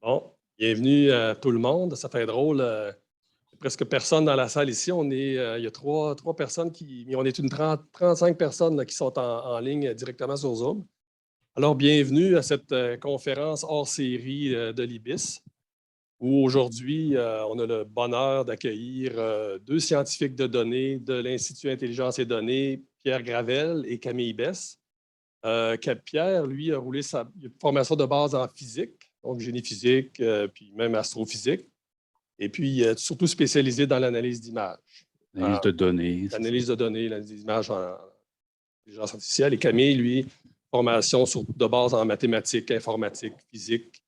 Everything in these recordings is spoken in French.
Bon, bienvenue à tout le monde. Ça fait drôle. Presque personne dans la salle ici. Il y a trois personnes mais on est une 35 personnes là, qui sont en ligne directement sur Zoom. Alors, bienvenue à cette conférence hors série de l'IBIS, où aujourd'hui, on a le bonheur d'accueillir deux scientifiques de données de l'Institut Intelligence et Données, Pierre Gravel et Camille Besse. Pierre, lui, a roulé il a une formation de base en physique, donc génie physique, puis même astrophysique. Et puis, il est surtout spécialisé dans l'analyse d'images. L'analyse de données. L'analyse de données, l'analyse d'images en intelligence artificielle. Et Camille, lui, formation de base en mathématiques, informatique, physique.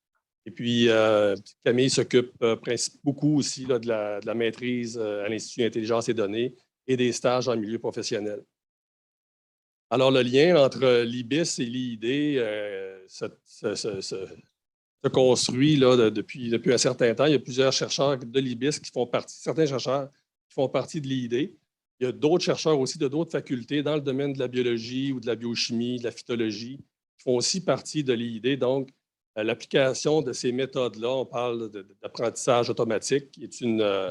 Et puis, Camille s'occupe beaucoup aussi là, de la maîtrise à l'Institut Intelligence et Données et des stages en milieu professionnel. Alors, le lien entre l'IBIS et l'IID se construit là, depuis un certain temps. Il y a plusieurs chercheurs de l'IBIS qui font partie, certains chercheurs qui font partie de l'IID. Il y a d'autres chercheurs aussi de d'autres facultés dans le domaine de la biologie ou de la biochimie, de la phytologie, qui font aussi partie de l'IID. Donc, l'application de ces méthodes-là, on parle d'apprentissage automatique, qui est une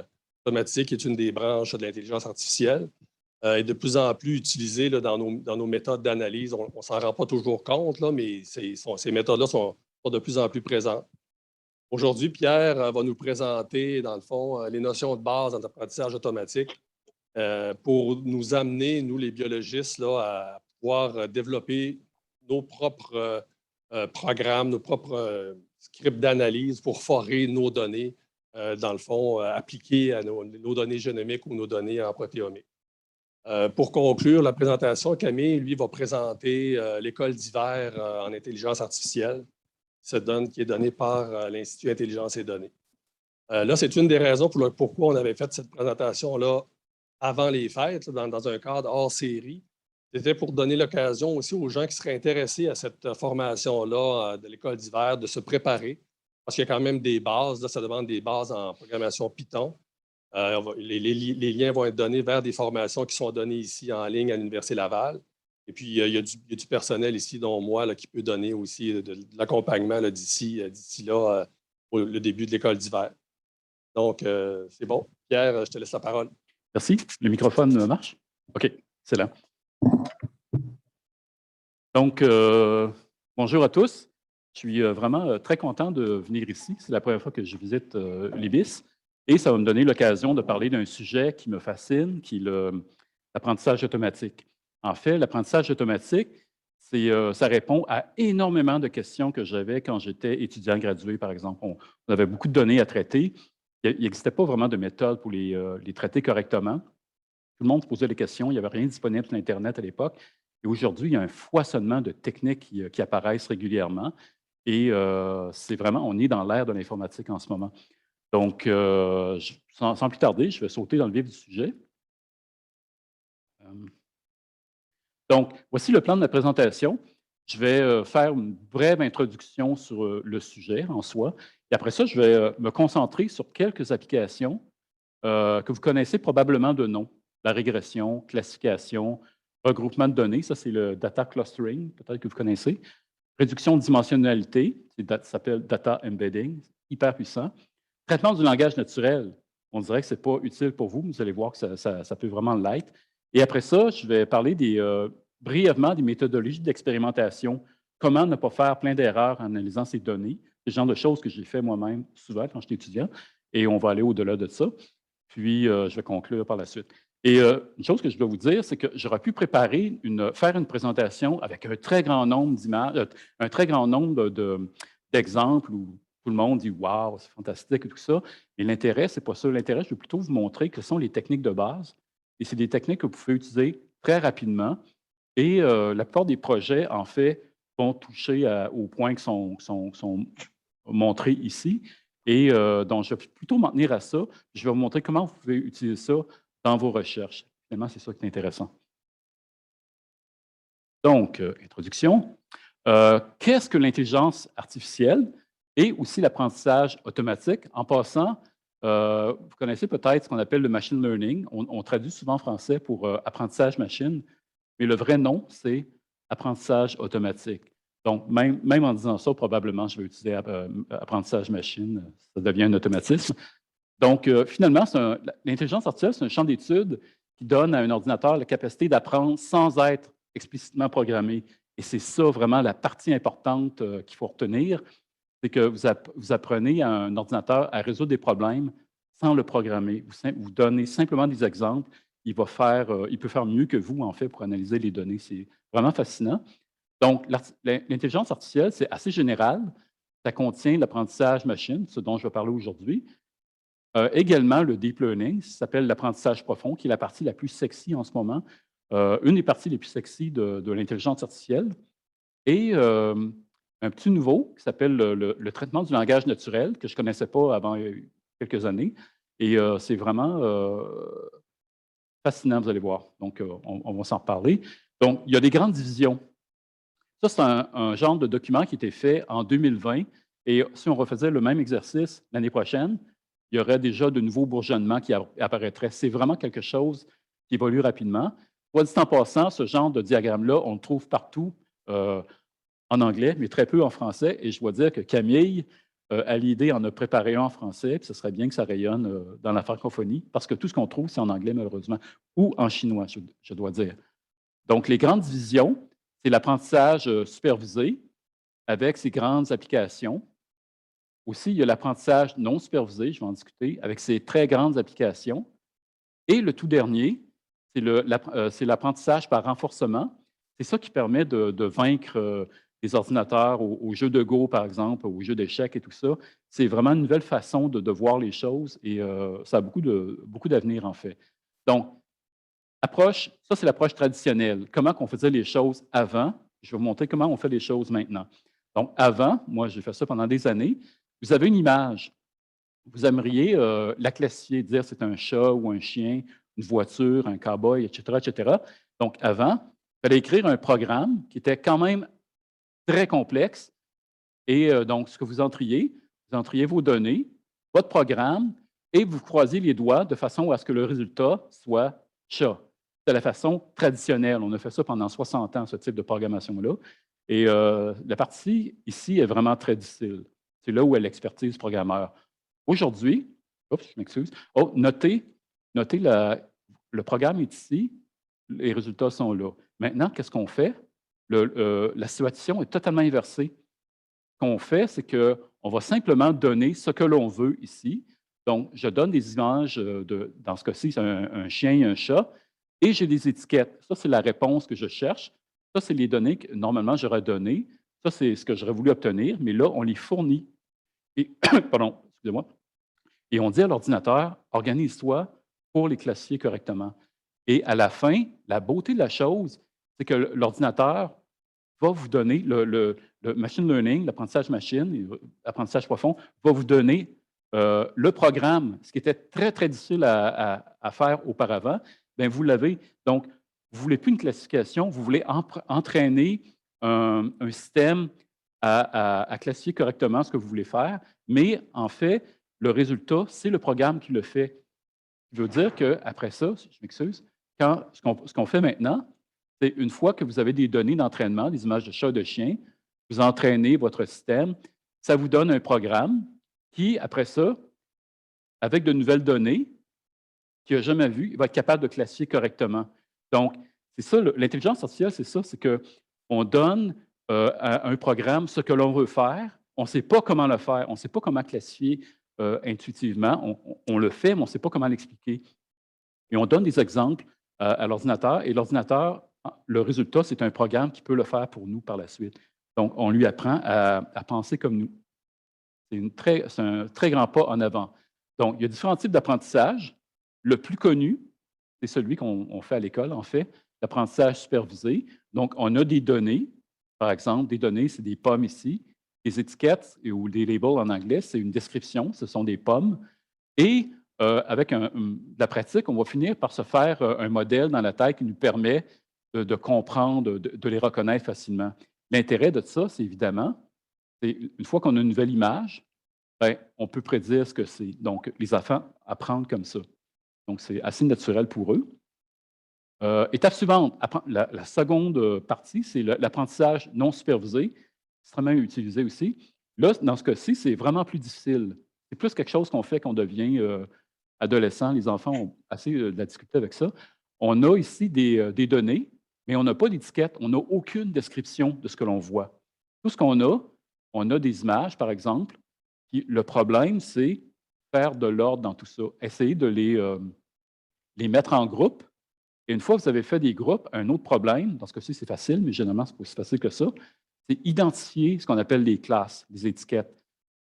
des branches de l'intelligence artificielle, est de plus en plus utilisée là, dans nos méthodes d'analyse. On ne s'en rend pas toujours compte, là, mais ces méthodes-là sont de plus en plus présentes. Aujourd'hui, Pierre va nous présenter, dans le fond, les notions de base en apprentissage automatique pour nous amener, nous les biologistes, là, à pouvoir développer nos propres programmes, nos propres scripts d'analyse pour forer nos données, dans le fond, appliquées à nos données génomiques ou nos données en protéomique. Pour conclure la présentation, Camille, lui, va présenter l'école d'hiver en intelligence artificielle qui est donnée par l'Institut Intelligence et Données. Là, c'est une des raisons pourquoi on avait fait cette présentation-là avant les fêtes, là, dans un cadre hors série. C'était pour donner l'occasion aussi aux gens qui seraient intéressés à cette formation-là de l'école d'hiver de se préparer, parce qu'il y a quand même des bases. Là, ça demande des bases en programmation Python. Les liens vont être donnés vers des formations qui sont données ici en ligne à l'Université Laval. Et puis, il y a du personnel ici, dont moi, là, qui peut donner aussi de l'accompagnement d'ici là, le début de l'école d'hiver. Donc, c'est bon. Pierre, je te laisse la parole. Merci. Le microphone marche? OK, c'est là. Donc, bonjour à tous. Je suis vraiment très content de venir ici. C'est la première fois que je visite l'IBIS. Et ça va me donner l'occasion de parler d'un sujet qui me fascine, qui est l'apprentissage automatique. En fait, l'apprentissage automatique, ça répond à énormément de questions que j'avais quand j'étais étudiant gradué, par exemple. On avait beaucoup de données à traiter. Il n'existait pas vraiment de méthode pour les traiter correctement. Tout le monde se posait des questions. Il n'y avait rien disponible sur Internet à l'époque. Et aujourd'hui, il y a un foisonnement de techniques qui apparaissent régulièrement. Et c'est vraiment, on est dans l'ère de l'informatique en ce moment. Donc, sans plus tarder, je vais sauter dans le vif du sujet. Donc, voici le plan de ma présentation. Je vais faire une brève introduction sur le sujet en soi. Et après ça, je vais me concentrer sur quelques applications que vous connaissez probablement de nom. La régression, classification, regroupement de données, ça c'est le data clustering, peut-être que vous connaissez. Réduction de dimensionnalité, ça s'appelle data embedding, hyper puissant. Traitement du langage naturel, on dirait que ce n'est pas utile pour vous, mais vous allez voir que ça peut vraiment l'être. Et après ça, je vais parler brièvement des méthodologies d'expérimentation. Comment ne pas faire plein d'erreurs en analysant ces données. C'est le genre de choses que j'ai fait moi-même souvent quand j'étais étudiant. Et on va aller au-delà de ça. Puis, je vais conclure par la suite. Et une chose que je dois vous dire, c'est que j'aurais pu faire une présentation avec un très grand nombre d'images, un très grand nombre d'exemples où tout le monde dit « Wow, c'est fantastique » et tout ça. Mais l'intérêt, ce n'est pas ça. L'intérêt, je veux plutôt vous montrer que ce sont les techniques de base. Et c'est des techniques que vous pouvez utiliser très rapidement. Et la plupart des projets, en fait, vont toucher aux points qui sont montrés ici. Et donc, je vais plutôt m'en tenir à ça. Je vais vous montrer comment vous pouvez utiliser ça dans vos recherches. Finalement, c'est ça qui est intéressant. Donc, introduction. Qu'est-ce que l'intelligence artificielle et aussi l'apprentissage automatique? En passant, vous connaissez peut-être ce qu'on appelle le machine learning. On traduit souvent en français pour apprentissage machine, mais le vrai nom, c'est apprentissage automatique. Donc, même en disant ça, probablement, je vais utiliser apprentissage machine, ça devient un automatisme. Donc, finalement, l'intelligence artificielle, c'est un champ d'étude qui donne à un ordinateur la capacité d'apprendre sans être explicitement programmé. Et c'est ça vraiment la partie importante qu'il faut retenir, c'est que vous apprenez à un ordinateur à résoudre des problèmes sans le programmer. Vous donnez simplement des exemples. Il peut faire mieux que vous, en fait, pour analyser les données. C'est vraiment fascinant. Donc, l'intelligence artificielle, c'est assez général. Ça contient l'apprentissage machine, ce dont je vais parler aujourd'hui. Également, le deep learning, ça s'appelle l'apprentissage profond, qui est la partie la plus sexy en ce moment, une des parties les plus sexy de l'intelligence artificielle. Et un petit nouveau qui s'appelle le traitement du langage naturel, que je ne connaissais pas avant quelques années. Et c'est vraiment fascinant, vous allez voir. Donc, on va s'en reparler. Donc, il y a des grandes divisions. Ça, c'est un genre de document qui a été fait en 2020. Et si on refaisait le même exercice l'année prochaine, il y aurait déjà de nouveaux bourgeonnements qui apparaîtraient. C'est vraiment quelque chose qui évolue rapidement. Soit dit en passant, ce genre de diagramme-là, on le trouve partout en anglais, mais très peu en français. Et je dois dire que Camille, à l'idée, en a préparé un en français, puis ce serait bien que ça rayonne dans la francophonie, parce que tout ce qu'on trouve, c'est en anglais, malheureusement, ou en chinois, je dois dire. Donc, les grandes divisions, c'est l'apprentissage supervisé avec ses grandes applications. Aussi, il y a l'apprentissage non supervisé, je vais en discuter, avec ses très grandes applications. Et le tout dernier, c'est l'apprentissage par renforcement. C'est ça qui permet de vaincre les ordinateurs au jeu de Go, par exemple, au jeu d'échecs et tout ça. C'est vraiment une nouvelle façon de voir les choses et ça a beaucoup d'avenir, en fait. Donc, ça, c'est l'approche traditionnelle. Comment on faisait les choses avant? Je vais vous montrer comment on fait les choses maintenant. Donc, avant, moi, j'ai fait ça pendant des années. Vous avez une image. Vous aimeriez la classifier, dire c'est un chat ou un chien, une voiture, un cow-boy, etc., etc. Donc, avant, il fallait écrire un programme qui était quand même très complexe. Et donc, ce que vous entriez vos données, votre programme, et vous croisez les doigts de façon à ce que le résultat soit chat. C'est la façon traditionnelle. On a fait ça pendant 60 ans, ce type de programmation-là. Et la partie ici est vraiment très difficile. C'est là où est l'expertise programmeur. Aujourd'hui, oups, je m'excuse. Oh, notez le programme est ici, les résultats sont là. Maintenant, qu'est-ce qu'on fait? La situation est totalement inversée. Ce qu'on fait, c'est qu'on va simplement donner ce que l'on veut ici. Donc, je donne des images, dans ce cas-ci, c'est un chien et un chat, et j'ai des étiquettes. Ça, c'est la réponse que je cherche. Ça, c'est les données que normalement j'aurais données. Ça, c'est ce que j'aurais voulu obtenir, mais là, on les fournit. Et, pardon, excusez-moi. Et on dit à l'ordinateur, organise-toi pour les classifier correctement. Et à la fin, la beauté de la chose, c'est que l'ordinateur va vous donner, le machine learning, l'apprentissage machine, l'apprentissage profond, va vous donner le programme, ce qui était très, très difficile à faire auparavant, bien, vous l'avez. Donc, vous ne voulez plus une classification, vous voulez entraîner un système à classifier correctement ce que vous voulez faire, mais en fait, le résultat, c'est le programme qui le fait. Je veux dire qu'après ça, je m'excuse, ce qu'on fait maintenant, c'est une fois que vous avez des données d'entraînement, des images de chat, de chien, vous entraînez votre système, ça vous donne un programme qui, après ça, avec de nouvelles données qu'il n'a jamais vues, il va être capable de classifier correctement. Donc, c'est ça, l'intelligence artificielle, c'est ça, c'est qu'on donne à un programme ce que l'on veut faire, on ne sait pas comment le faire, on ne sait pas comment classifier intuitivement, on le fait, mais on ne sait pas comment l'expliquer. Et on donne des exemples à l'ordinateur, et l'ordinateur, le résultat, c'est un programme qui peut le faire pour nous par la suite. Donc, on lui apprend à penser comme nous. C'est un très grand pas en avant. Donc, il y a différents types d'apprentissage. Le plus connu, c'est celui qu'on fait à l'école, en fait, l'apprentissage supervisé. Donc, on a des données. Par exemple, des données, c'est des pommes ici. Des étiquettes ou des labels en anglais, c'est une description, ce sont des pommes. Et avec de la pratique, on va finir par se faire un modèle dans la tête qui nous permet de comprendre, de les reconnaître facilement. L'intérêt de ça, c'est évidemment, une fois qu'on a une nouvelle image, bien, on peut prédire ce que c'est. Donc, les enfants apprennent comme ça. Donc, c'est assez naturel pour eux. Étape suivante, la seconde partie, c'est l'apprentissage non supervisé. extrêmement utilisé aussi. Là, dans ce cas-ci, c'est vraiment plus difficile. C'est plus quelque chose qu'on fait quand on devient adolescent. Les enfants ont assez de la difficulté avec ça. On a ici des données, mais on n'a pas d'étiquette. On n'a aucune description de ce que l'on voit. Tout ce qu'on a, on a des images, par exemple. Puis le problème, c'est faire de l'ordre dans tout ça. Essayer de les mettre en groupe. Et une fois que vous avez fait des groupes, un autre problème, dans ce cas-ci, c'est facile, mais généralement, ce n'est pas aussi facile que ça, c'est identifier ce qu'on appelle les classes, les étiquettes,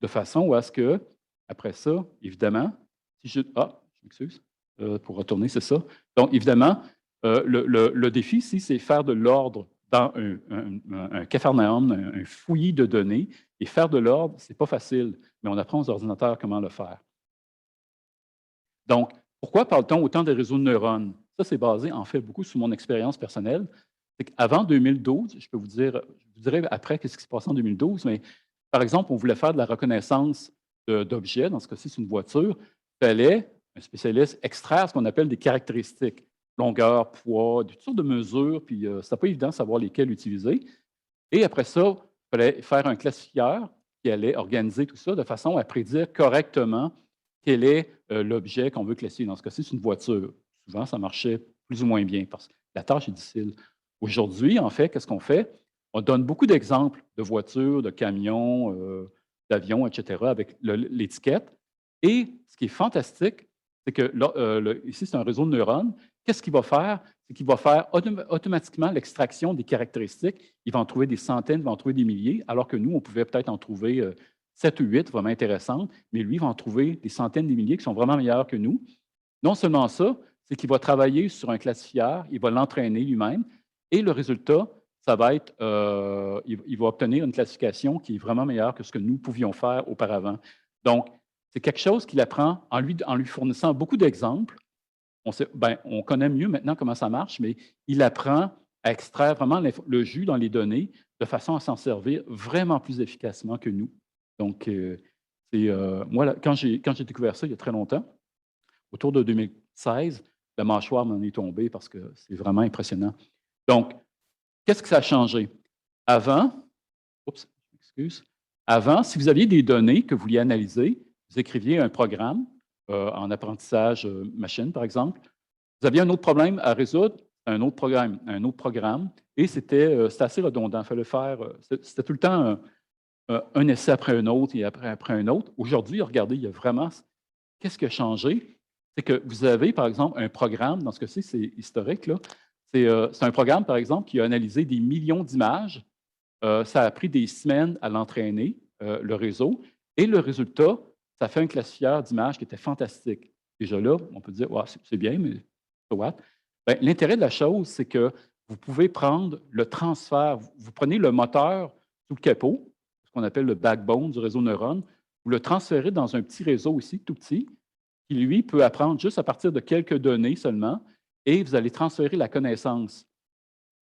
de façon à ce que, après ça, évidemment, si je... Ah, je m'excuse, pour retourner, c'est ça. Donc, évidemment, le défi ici, c'est faire de l'ordre dans un capharnaüm, un fouillis de données. Et faire de l'ordre, ce n'est pas facile, mais on apprend aux ordinateurs comment le faire. Donc, pourquoi parle-t-on autant des réseaux de neurones? Ça, c'est basé, en fait, beaucoup sur mon expérience personnelle. C'est qu'avant 2012, je vous dirai après qu'est-ce qui se passe en 2012, mais par exemple, on voulait faire de la reconnaissance d'objets, dans ce cas-ci, c'est une voiture, il fallait, un spécialiste, extraire ce qu'on appelle des caractéristiques, longueur, poids, toutes sortes de mesures, puis ce n'était pas évident de savoir lesquelles utiliser. Et après ça, il fallait faire un classifieur qui allait organiser tout ça de façon à prédire correctement quel est l'objet qu'on veut classifier. Dans ce cas-ci, c'est une voiture. Souvent, ça marchait plus ou moins bien parce que la tâche est difficile. Aujourd'hui, en fait, qu'est-ce qu'on fait? On donne beaucoup d'exemples de voitures, de camions, d'avions, etc., avec l'étiquette. Et ce qui est fantastique, c'est que ici, c'est un réseau de neurones. Qu'est-ce qu'il va faire? C'est qu'il va faire automatiquement l'extraction des caractéristiques. Il va en trouver des centaines, il va en trouver des milliers, alors que nous, on pouvait peut-être en trouver 7 ou 8 vraiment intéressantes, mais lui, il va en trouver des centaines, des milliers qui sont vraiment meilleurs que nous. Non seulement ça, c'est qu'il va travailler sur un classifieur, il va l'entraîner lui-même, et le résultat, ça va être, il va obtenir une classification qui est vraiment meilleure que ce que nous pouvions faire auparavant. Donc, c'est quelque chose qu'il apprend en lui fournissant beaucoup d'exemples. On connaît mieux maintenant comment ça marche, mais il apprend à extraire vraiment le jus dans les données de façon à s'en servir vraiment plus efficacement que nous. Donc, moi, quand j'ai découvert ça il y a très longtemps, autour de 2016, la mâchoire m'en est tombée parce que c'est vraiment impressionnant. Donc, qu'est-ce que ça a changé? Avant, si vous aviez des données que vous vouliez analyser, vous écriviez un programme en apprentissage machine, par exemple. Vous aviez un autre problème à résoudre, un autre programme, et c'était assez redondant. Il fallait faire, c'était tout le temps un essai après un autre et après un autre. Aujourd'hui, regardez, il y a vraiment... Qu'est-ce qui a changé? C'est que vous avez, par exemple, un programme, dans ce cas-ci, c'est historique, là. C'est un programme, par exemple, qui a analysé des millions d'images. Ça a pris des semaines à l'entraîner, le réseau, et le résultat, ça fait un classifieur d'images qui était fantastique. Déjà là, on peut dire, ouais, c'est bien, mais so what? Ben, l'intérêt de la chose, c'est que vous pouvez prendre le transfert, vous prenez le moteur sous le capot, ce qu'on appelle le backbone du réseau neurone, vous le transférez dans un petit réseau ici, tout petit, qui, lui, peut apprendre juste à partir de quelques données seulement, et vous allez transférer la connaissance.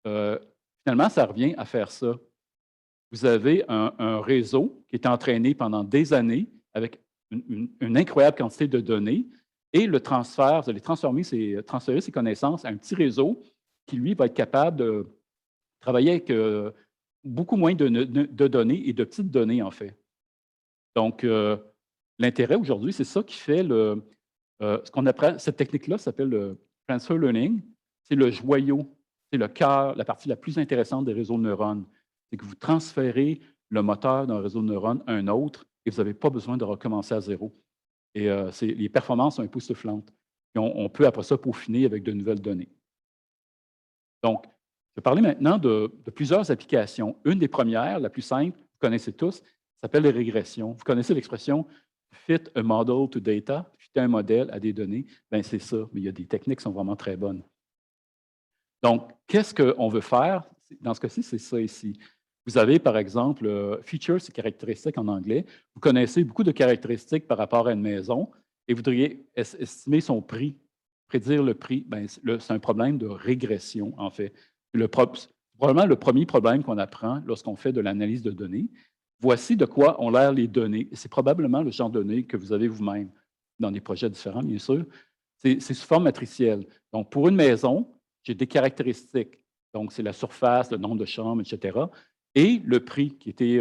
Finalement, ça revient à faire ça. Vous avez un réseau qui est entraîné pendant des années avec une incroyable quantité de données, et le transfert, vous allez transférer ces connaissances à un petit réseau qui, lui, va être capable de travailler avec beaucoup moins de données et de petites données, en fait. Donc, l'intérêt aujourd'hui, c'est ça qui fait ce qu'on apprend. Cette technique-là s'appelle le transfer learning. C'est le joyau, c'est le cœur, la partie la plus intéressante des réseaux de neurones. C'est que vous transférez le moteur d'un réseau de neurones à un autre et vous n'avez pas besoin de recommencer à zéro. Et les performances sont époustouflantes. Et on peut, après ça, peaufiner avec de nouvelles données. Donc, je vais parler maintenant de plusieurs applications. Une des premières, la plus simple, vous connaissez tous, s'appelle les régressions. Vous connaissez l'expression « fit a model to data », fitter un modèle à des données. Bien, c'est ça, mais il y a des techniques qui sont vraiment très bonnes. Donc, qu'est-ce qu'on veut faire? Dans ce cas-ci, c'est ça ici. Vous avez, par exemple, features, c'est caractéristiques en anglais. Vous connaissez beaucoup de caractéristiques par rapport à une maison et vous voudriez estimer son prix, prédire le prix. C'est un problème de régression, en fait. Probablement le premier problème qu'on apprend lorsqu'on fait de l'analyse de données. Voici de quoi ont l'air les données. C'est probablement le genre de données que vous avez vous-même dans des projets différents, bien sûr. C'est sous forme matricielle. Donc, pour une maison, j'ai des caractéristiques. Donc, c'est la surface, le nombre de chambres, etc. et le prix qui était,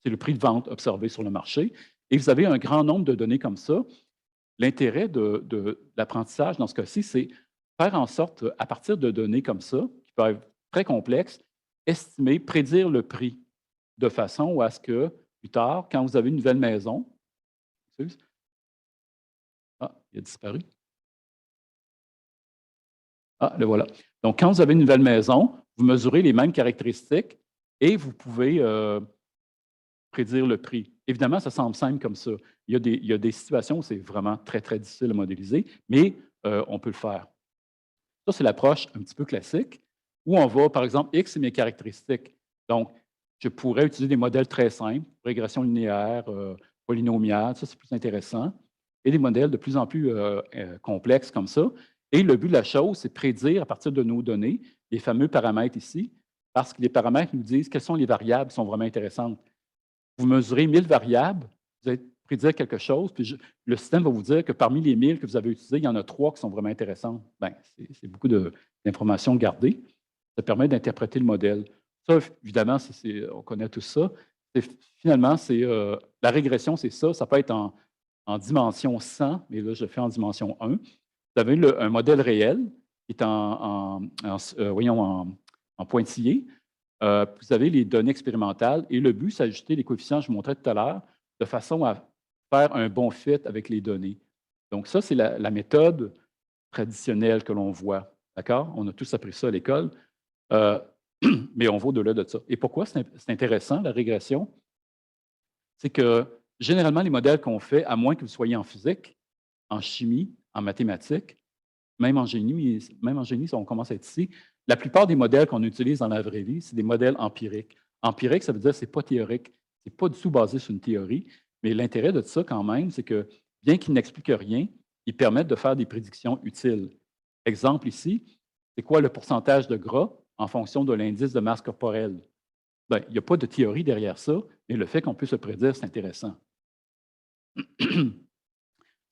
c'est le prix de vente observé sur le marché. Et vous avez un grand nombre de données comme ça. L'intérêt de l'apprentissage dans ce cas-ci, c'est faire en sorte, à partir de données comme ça, qui peuvent être très complexes, estimer, prédire le prix de façon à ce que, plus tard, quand vous avez une nouvelle maison, ah, il a disparu. Ah, le voilà. Donc, quand vous avez une nouvelle maison, vous mesurez les mêmes caractéristiques et vous pouvez prédire le prix. Évidemment, ça semble simple comme ça. Il y a des situations où c'est vraiment très, très difficile à modéliser, mais on peut le faire. Ça, c'est l'approche un petit peu classique, où on va, par exemple, X, c'est mes caractéristiques. Donc, je pourrais utiliser des modèles très simples, régression linéaire, polynomiale, ça, c'est plus intéressant, et des modèles de plus en plus complexes comme ça. Et le but de la chose, c'est de prédire à partir de nos données, les fameux paramètres ici, parce que les paramètres nous disent quelles sont les variables qui sont vraiment intéressantes. Vous mesurez 1000 variables, vous allez prédire quelque chose, puis le système va vous dire que parmi les 1000 que vous avez utilisées, il y en a 3 qui sont vraiment intéressantes. Bien, c'est beaucoup d'informations gardées. Ça permet d'interpréter le modèle. Ça, évidemment, on connaît tout ça. Finalement, la régression, c'est ça. Ça peut être en dimension 100, mais là, je le fais en dimension 1. Vous avez un modèle réel qui est en pointillé. Vous avez les données expérimentales et le but, c'est d'ajuster les coefficients que je vous montrais tout à l'heure de façon à faire un bon fit avec les données. Donc, ça, c'est la méthode traditionnelle que l'on voit. D'accord? On a tous appris ça à l'école, mais on va au-delà de ça. Et pourquoi c'est intéressant, la régression? C'est que généralement, les modèles qu'on fait, à moins que vous soyez en physique, en chimie, en mathématiques, même en génie, si on commence à être ici, la plupart des modèles qu'on utilise dans la vraie vie, c'est des modèles empiriques. Empirique, ça veut dire que ce n'est pas théorique. Ce n'est pas du tout basé sur une théorie. Mais l'intérêt de ça, quand même, c'est que, bien qu'ils n'expliquent rien, ils permettent de faire des prédictions utiles. Exemple ici, c'est quoi le pourcentage de gras en fonction de l'indice de masse corporelle? Bien, il n'y a pas de théorie derrière ça, mais le fait qu'on puisse le prédire, c'est intéressant.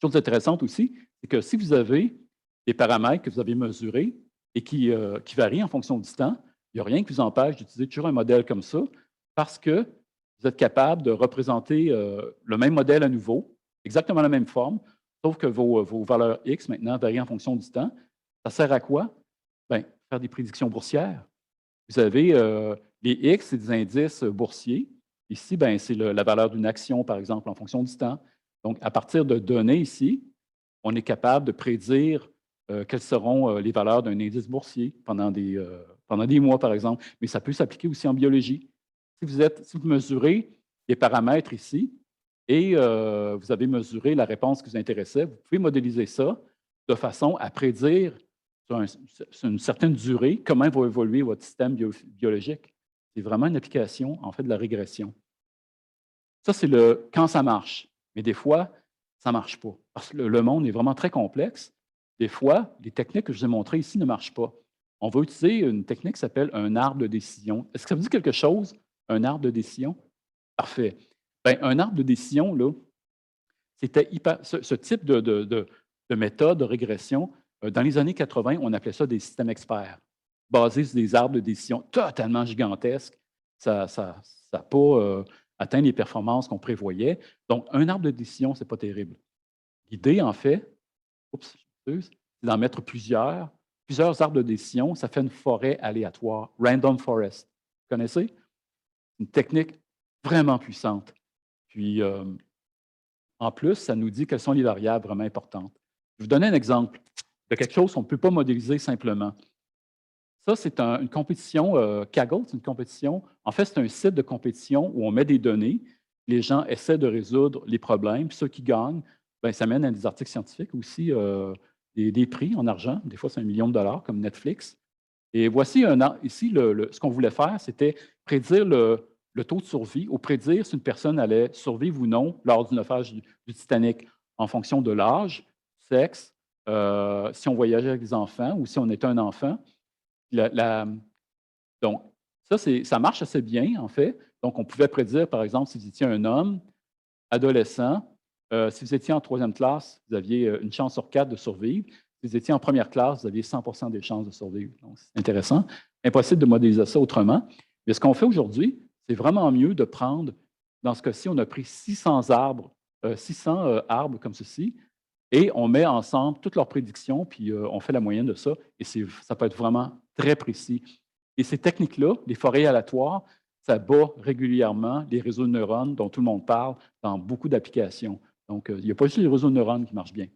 Chose intéressante aussi, c'est que si vous avez des paramètres que vous avez mesurés et qui varient en fonction du temps, il n'y a rien qui vous empêche d'utiliser toujours un modèle comme ça parce que vous êtes capable de représenter le même modèle à nouveau, exactement la même forme, sauf que vos valeurs X maintenant varient en fonction du temps. Ça sert à quoi? Bien, faire des prédictions boursières. Vous avez les X, c'est des indices boursiers. Ici, ben, c'est la valeur d'une action, par exemple, en fonction du temps. Donc, à partir de données ici, on est capable de prédire quelles seront les valeurs d'un indice boursier pendant des mois, par exemple. Mais ça peut s'appliquer aussi en biologie. Si vous mesurez les paramètres ici et vous avez mesuré la réponse qui vous intéressait, vous pouvez modéliser ça de façon à prédire sur une certaine durée comment va évoluer votre système biologique. C'est vraiment une application, en fait, de la régression. Ça, c'est quand ça marche. Mais des fois, ça ne marche pas. Parce que le monde est vraiment très complexe. Des fois, les techniques que je vous ai montrées ici ne marchent pas. On va utiliser une technique qui s'appelle un arbre de décision. Est-ce que ça vous dit quelque chose, un arbre de décision? Parfait. Bien, un arbre de décision, là, c'était ce type de méthode de régression. Dans les années 80, on appelait ça des systèmes experts, basés sur des arbres de décision totalement gigantesques. Ça n'a pas atteint les performances qu'on prévoyait. Donc, un arbre de décision, ce n'est pas terrible. L'idée, en fait, c'est d'en mettre plusieurs arbres de décision. Ça fait une forêt aléatoire, random forest. Vous connaissez? Une technique vraiment puissante. Puis, en plus, ça nous dit quelles sont les variables vraiment importantes. Je vais vous donner un exemple de quelque chose qu'on ne peut pas modéliser simplement. Ça, c'est une compétition Kaggle, c'est une compétition. En fait, c'est un site de compétition où on met des données, les gens essaient de résoudre les problèmes, puis ceux qui gagnent, bien, ça mène à des articles scientifiques aussi, des prix en argent. Des fois, c'est $1 million comme Netflix. Et voici ici, ce qu'on voulait faire, c'était prédire le taux de survie ou prédire si une personne allait survivre ou non lors du naufrage du Titanic en fonction de l'âge, sexe, si on voyageait avec des enfants ou si on était un enfant. Donc, ça marche assez bien, en fait. Donc, on pouvait prédire, par exemple, si vous étiez un homme, adolescent, si vous étiez en 3e classe, vous aviez une chance sur 4 de survivre. Si vous étiez en première classe, vous aviez 100 des chances de survivre. Donc, c'est intéressant. Impossible de modéliser ça autrement. Mais ce qu'on fait aujourd'hui, c'est vraiment mieux de prendre, dans ce cas-ci, on a pris 600 arbres, 600 arbres comme ceci, et on met ensemble toutes leurs prédictions, puis on fait la moyenne de ça, et ça peut être vraiment très précis. Et ces techniques-là, les forêts aléatoires, ça bat régulièrement les réseaux de neurones dont tout le monde parle dans beaucoup d'applications. Donc, il n'y a pas juste les réseaux de neurones qui marchent bien.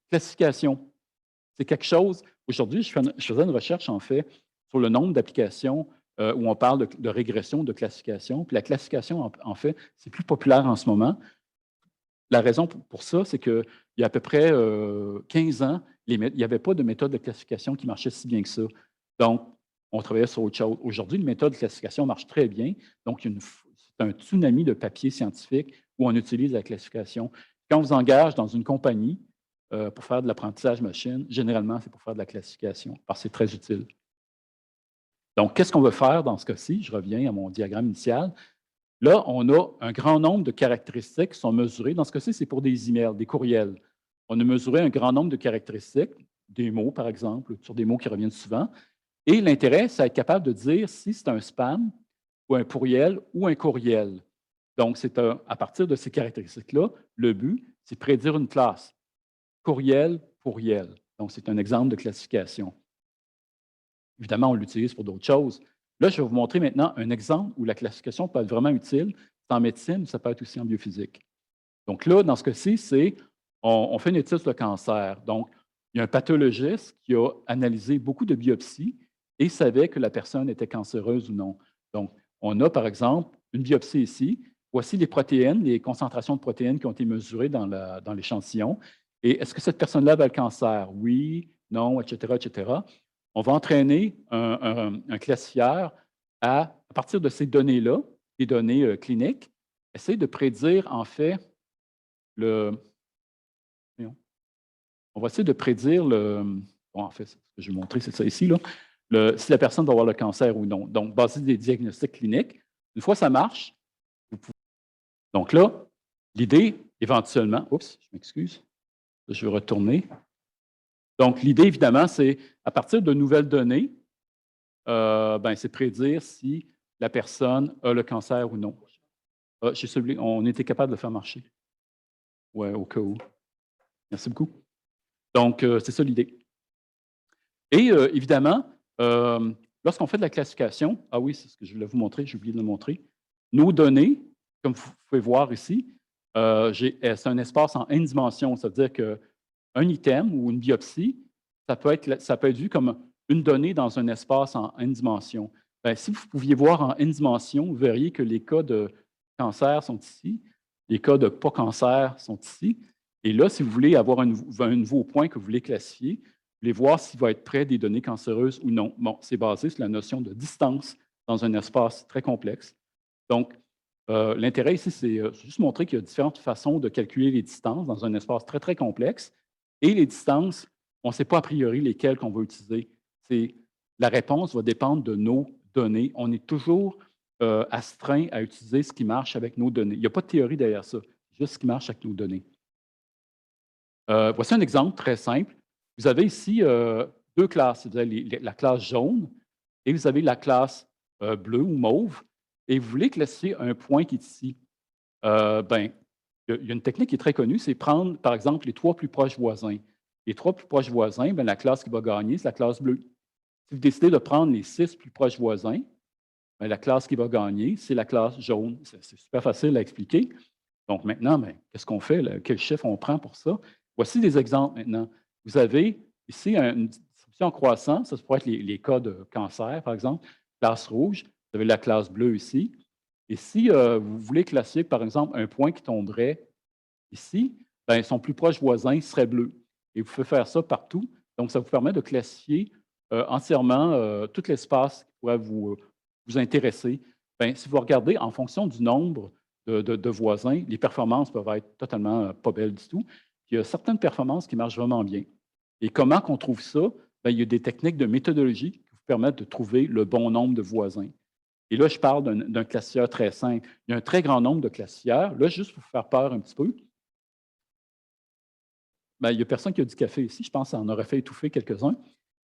Classification. C'est quelque chose, aujourd'hui, je faisais une recherche, en fait, sur le nombre d'applications où on parle de régression, de classification. Puis la classification, en fait, c'est plus populaire en ce moment. La raison pour ça, c'est qu'il y a à peu près 15 ans, il n'y avait pas de méthode de classification qui marchait si bien que ça. Donc, on travaillait sur autre chose. Aujourd'hui, une méthode de classification marche très bien. Donc, c'est un tsunami de papier scientifique où on utilise la classification. Quand on vous engage dans une compagnie pour faire de l'apprentissage machine, généralement, c'est pour faire de la classification, parce que c'est très utile. Donc, qu'est-ce qu'on veut faire dans ce cas-ci? Je reviens à mon diagramme initial. Là, on a un grand nombre de caractéristiques qui sont mesurées. Dans ce cas-ci, c'est pour des emails, des courriels. On a mesuré un grand nombre de caractéristiques, des mots, par exemple, sur des mots qui reviennent souvent. Et l'intérêt, c'est être capable de dire si c'est un spam ou un pourriel ou un courriel. Donc, c'est à partir de ces caractéristiques-là, le but, c'est prédire une classe. Courriel, pourriel. Donc, c'est un exemple de classification. Évidemment, on l'utilise pour d'autres choses. Là, je vais vous montrer maintenant un exemple où la classification peut être vraiment utile. C'est en médecine, ça peut être aussi en biophysique. Donc là, dans ce cas-ci, on fait une étude sur le cancer. Donc, il y a un pathologiste qui a analysé beaucoup de biopsies et savait que la personne était cancéreuse ou non. Donc, on a, par exemple, une biopsie ici. Voici les protéines, les concentrations de protéines qui ont été mesurées dans l'échantillon. Et est-ce que cette personne-là avait le cancer? Oui, non, etc., etc. On va entraîner un classifieur à partir de ces données-là, les données cliniques, essayer de prédire, en fait, on va essayer de prédire en fait, ce que je vais montrer, c'est ça ici, là, si la personne va avoir le cancer ou non. Donc, basé sur des diagnostics cliniques. Une fois que ça marche, donc là, l'idée, éventuellement, oups, je m'excuse, je vais retourner. Donc, l'idée, évidemment, c'est à partir de nouvelles données, c'est prédire si la personne a le cancer ou non. On était capable de le faire marcher. Oui, au cas où. Merci beaucoup. Donc, c'est ça l'idée. Et évidemment, lorsqu'on fait de la classification, ah oui, c'est ce que je voulais vous montrer, j'ai oublié de le montrer. Nos données, comme vous pouvez voir ici, c'est un espace en n dimensions. Ça veut dire qu'un item ou une biopsie, ça peut être vu comme une donnée dans un espace en n dimensions. Bien, si vous pouviez voir en n dimensions, vous verriez que les cas de cancer sont ici, les cas de pas cancer sont ici. Et là, si vous voulez avoir un nouveau point que vous voulez classifier, vous voulez voir s'il va être près des données cancéreuses ou non. Bon, c'est basé sur la notion de distance dans un espace très complexe. Donc, l'intérêt ici, c'est juste montrer qu'il y a différentes façons de calculer les distances dans un espace très, très complexe. Et les distances, on ne sait pas a priori lesquelles qu'on va utiliser. La réponse va dépendre de nos données. On est toujours astreint à utiliser ce qui marche avec nos données. Il n'y a pas de théorie derrière ça, juste ce qui marche avec nos données. Voici un exemple très simple. Vous avez ici deux classes. Vous avez la classe jaune et vous avez la classe bleue ou mauve. Et vous voulez classifier un point qui est ici. Il y a une technique qui est très connue, c'est prendre, par exemple, les trois plus proches voisins. Les trois plus proches voisins, la classe qui va gagner, c'est la classe bleue. Si vous décidez de prendre les 6 plus proches voisins, la classe qui va gagner, c'est la classe jaune. C'est super facile à expliquer. Donc maintenant, qu'est-ce qu'on fait? Là? Quel chiffre on prend pour ça? Voici des exemples maintenant. Vous avez ici une distribution croissante. Ça pourrait être les cas de cancer, par exemple. Classe rouge. Vous avez la classe bleue ici. Et si vous voulez classifier, par exemple, un point qui tomberait ici, son plus proche voisin serait bleu. Et vous pouvez faire ça partout. Donc, ça vous permet de classifier entièrement tout l'espace qui pourrait vous intéresser. Si vous regardez en fonction du nombre de voisins, les performances peuvent être totalement pas belles du tout. Il y a certaines performances qui marchent vraiment bien. Et comment qu'on trouve ça? Il y a des techniques de méthodologie qui vous permettent de trouver le bon nombre de voisins. Et là, je parle d'un classifieur très simple. Il y a un très grand nombre de classifieurs. Là, juste pour vous faire peur un petit peu, il n'y a personne qui a du café ici. Je pense que ça en aurait fait étouffer quelques-uns.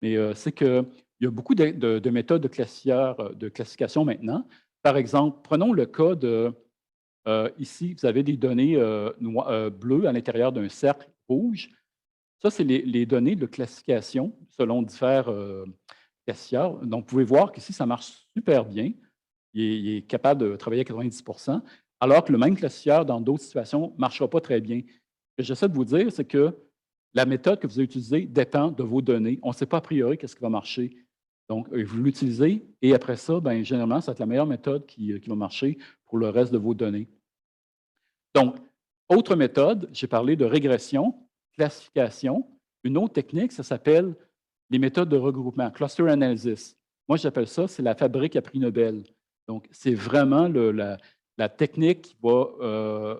Mais c'est que il y a beaucoup de méthodes de classification maintenant. Par exemple, prenons le cas de, ici, vous avez des données bleues à l'intérieur d'un cercle rouge. Ça, c'est les données de classification selon différents classifieurs. Donc, vous pouvez voir qu'ici, ça marche super bien. Il est capable de travailler à 90 alors que le même classifieur, dans d'autres situations, ne marchera pas très bien. Ce que j'essaie de vous dire, c'est que la méthode que vous avez utilisée dépend de vos données. On ne sait pas a priori qu'est-ce qui va marcher. Donc, vous l'utilisez et après ça, bien, généralement, ça va être la meilleure méthode qui va marcher pour le reste de vos données. Donc, autre méthode, j'ai parlé de régression, classification. Une autre technique, ça s'appelle les méthodes de regroupement, cluster analysis. Moi, j'appelle ça, c'est la fabrique à prix Nobel. Donc, c'est vraiment la technique qui va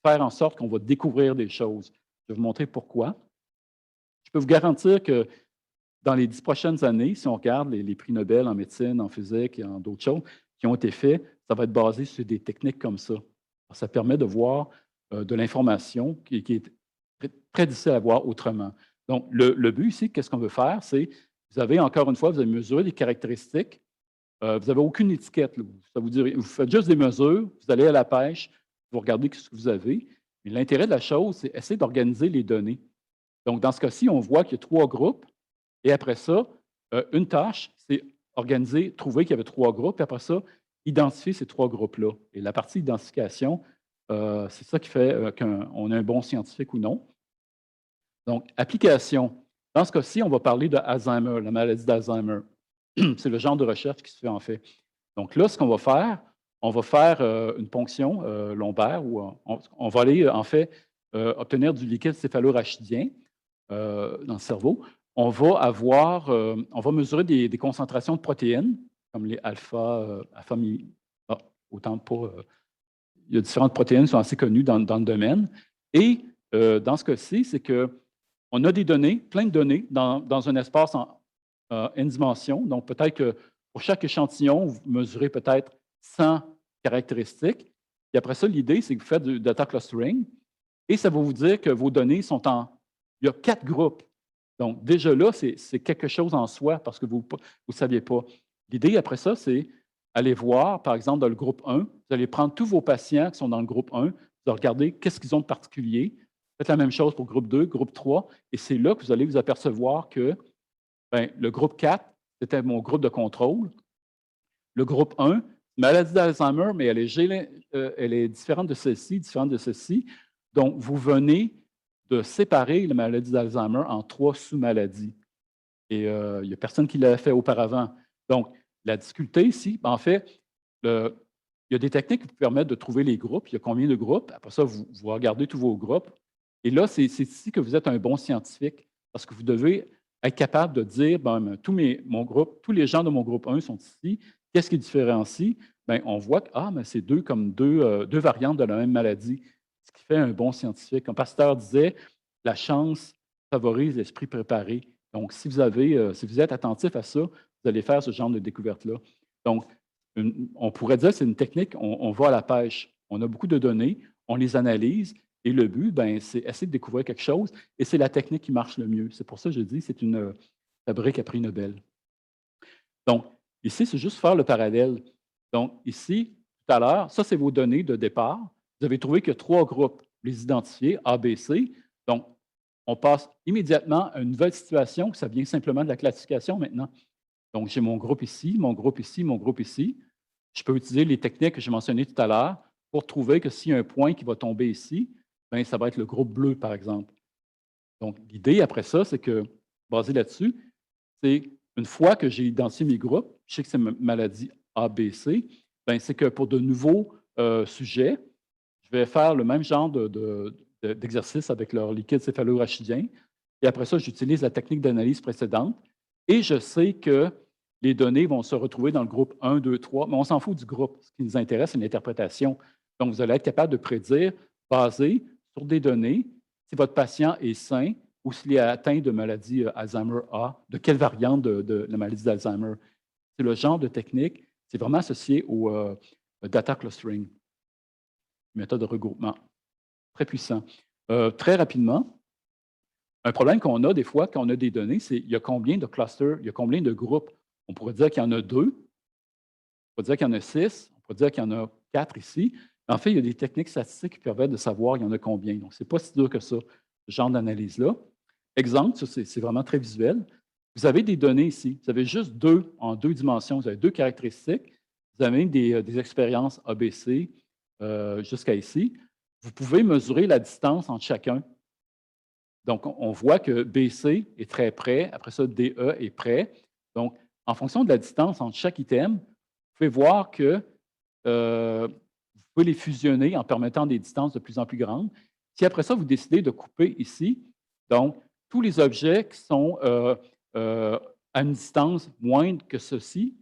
faire en sorte qu'on va découvrir des choses. Je vais vous montrer pourquoi. Je peux vous garantir que dans les 10 prochaines années, si on regarde les prix Nobel en médecine, en physique et en d'autres choses qui ont été faits, ça va être basé sur des techniques comme ça. Ça permet de voir de l'information qui est très difficile à voir autrement. Donc, le but ici, qu'est-ce qu'on veut faire? C'est, vous avez encore une fois, vous avez mesuré des caractéristiques. Vous n'avez aucune étiquette. Là. Ça vous dit, vous faites juste des mesures, vous allez à la pêche, vous regardez ce que vous avez. Mais l'intérêt de la chose, c'est essayer d'organiser les données. Donc, dans ce cas-ci, on voit qu'il y a 3 groupes. Et après ça, une tâche, c'est organiser, trouver qu'il y avait 3 groupes. Et après ça, identifier ces 3 groupes-là. Et la partie identification, c'est ça qui fait qu'on a un bon scientifique ou non. Donc, application. Dans ce cas-ci, on va parler de Alzheimer, la maladie d'Alzheimer. C'est le genre de recherche qui se fait en fait. Donc là, ce qu'on va faire, on va faire une ponction lombaire où on va aller en fait obtenir du liquide céphalorachidien dans le cerveau. On va mesurer des concentrations de protéines, comme les alpha, autant pas. Il y a différentes protéines qui sont assez connues dans le domaine. Et dans ce cas-ci, c'est qu'on a des données, plein de données, dans un espace en n dimensions. Donc, peut-être que pour chaque échantillon, vous mesurez peut-être 100 caractéristiques. Et après ça, l'idée, c'est que vous faites du data clustering et ça va vous dire que vos données sont il y a 4 groupes. Donc, déjà là, c'est quelque chose en soi parce que vous ne saviez pas. L'idée, après ça, c'est aller voir, par exemple, dans le groupe 1, vous allez prendre tous vos patients qui sont dans le groupe 1, vous allez regarder qu'est-ce qu'ils ont de particulier. Faites la même chose pour groupe 2, groupe 3, et c'est là que vous allez vous apercevoir que bien, le groupe 4, c'était mon groupe de contrôle. Le groupe 1, maladie d'Alzheimer, mais elle est différente de celle-ci, différente de celle-ci. Donc, vous venez de séparer la maladie d'Alzheimer en 3 sous-maladies. Et il n'y a personne qui l'avait fait auparavant. Donc, la difficulté ici, en fait, il y a des techniques qui vous permettent de trouver les groupes. Il y a combien de groupes? Après ça, vous regardez tous vos groupes. Et là, c'est ici que vous êtes un bon scientifique parce que vous devez être capable de dire, ben, tous les gens de mon groupe 1 sont ici. Qu'est-ce qui différencie? Bien, on voit que c'est deux variantes de la même maladie, ce qui fait un bon scientifique. Un Pasteur disait, la chance favorise l'esprit préparé. Donc, si vous êtes attentif à ça, vous allez faire ce genre de découverte-là. Donc, on pourrait dire que c'est une technique, on va à la pêche. On a beaucoup de données, on les analyse, et le but, ben, c'est essayer de découvrir quelque chose, et c'est la technique qui marche le mieux. C'est pour ça que je dis que c'est une fabrique à prix Nobel. Donc, ici, c'est juste faire le parallèle. Donc, ici, tout à l'heure, ça, c'est vos données de départ. Vous avez trouvé que 3 groupes, les identifiés, A, B, C. Donc, on passe immédiatement à une nouvelle situation, ça vient simplement de la classification maintenant. Donc, j'ai mon groupe ici, mon groupe ici, mon groupe ici. Je peux utiliser les techniques que j'ai mentionnées tout à l'heure pour trouver que s'il y a un point qui va tomber ici, bien, ça va être le groupe bleu, par exemple. Donc, l'idée après ça, c'est que, basé là-dessus, c'est une fois que j'ai identifié mes groupes, je sais que c'est maladie A, B, C, bien, c'est que pour de nouveaux sujets, je vais faire le même genre d'exercice avec leur liquide céphalorachidien. Et après ça, j'utilise la technique d'analyse précédente et je sais que les données vont se retrouver dans le groupe 1, 2, 3, mais on s'en fout du groupe. Ce qui nous intéresse, c'est l'interprétation. Donc, vous allez être capable de prédire, basé sur des données, si votre patient est sain ou s'il est atteint de maladie Alzheimer A, de quelle variante de la maladie d'Alzheimer. C'est le genre de technique, c'est vraiment associé au data clustering, méthode de regroupement. Très puissant. Très rapidement, Un problème qu'on a des fois quand on a des données, c'est il y a combien de clusters, il y a combien de groupes. On pourrait dire qu'il y en a 2, on pourrait dire qu'il y en a 6, on pourrait dire qu'il y en a 4 ici. En fait, il y a des techniques statistiques qui permettent de savoir il y en a combien. Donc, ce n'est pas si dur que ça, ce genre d'analyse-là. Exemple, ça, c'est vraiment très visuel. Vous avez des données ici. Vous avez juste en 2 dimensions. Vous avez 2 caractéristiques. Vous avez des expériences ABC jusqu'à ici. Vous pouvez mesurer la distance entre chacun. Donc, on voit que BC est très près. Après ça, DE est près. Donc, en fonction de la distance entre chaque item, vous pouvez voir que vous pouvez les fusionner en permettant des distances de plus en plus grandes. Si après ça, vous décidez de couper ici, donc, tous les objets qui sont à une distance moindre que ceci,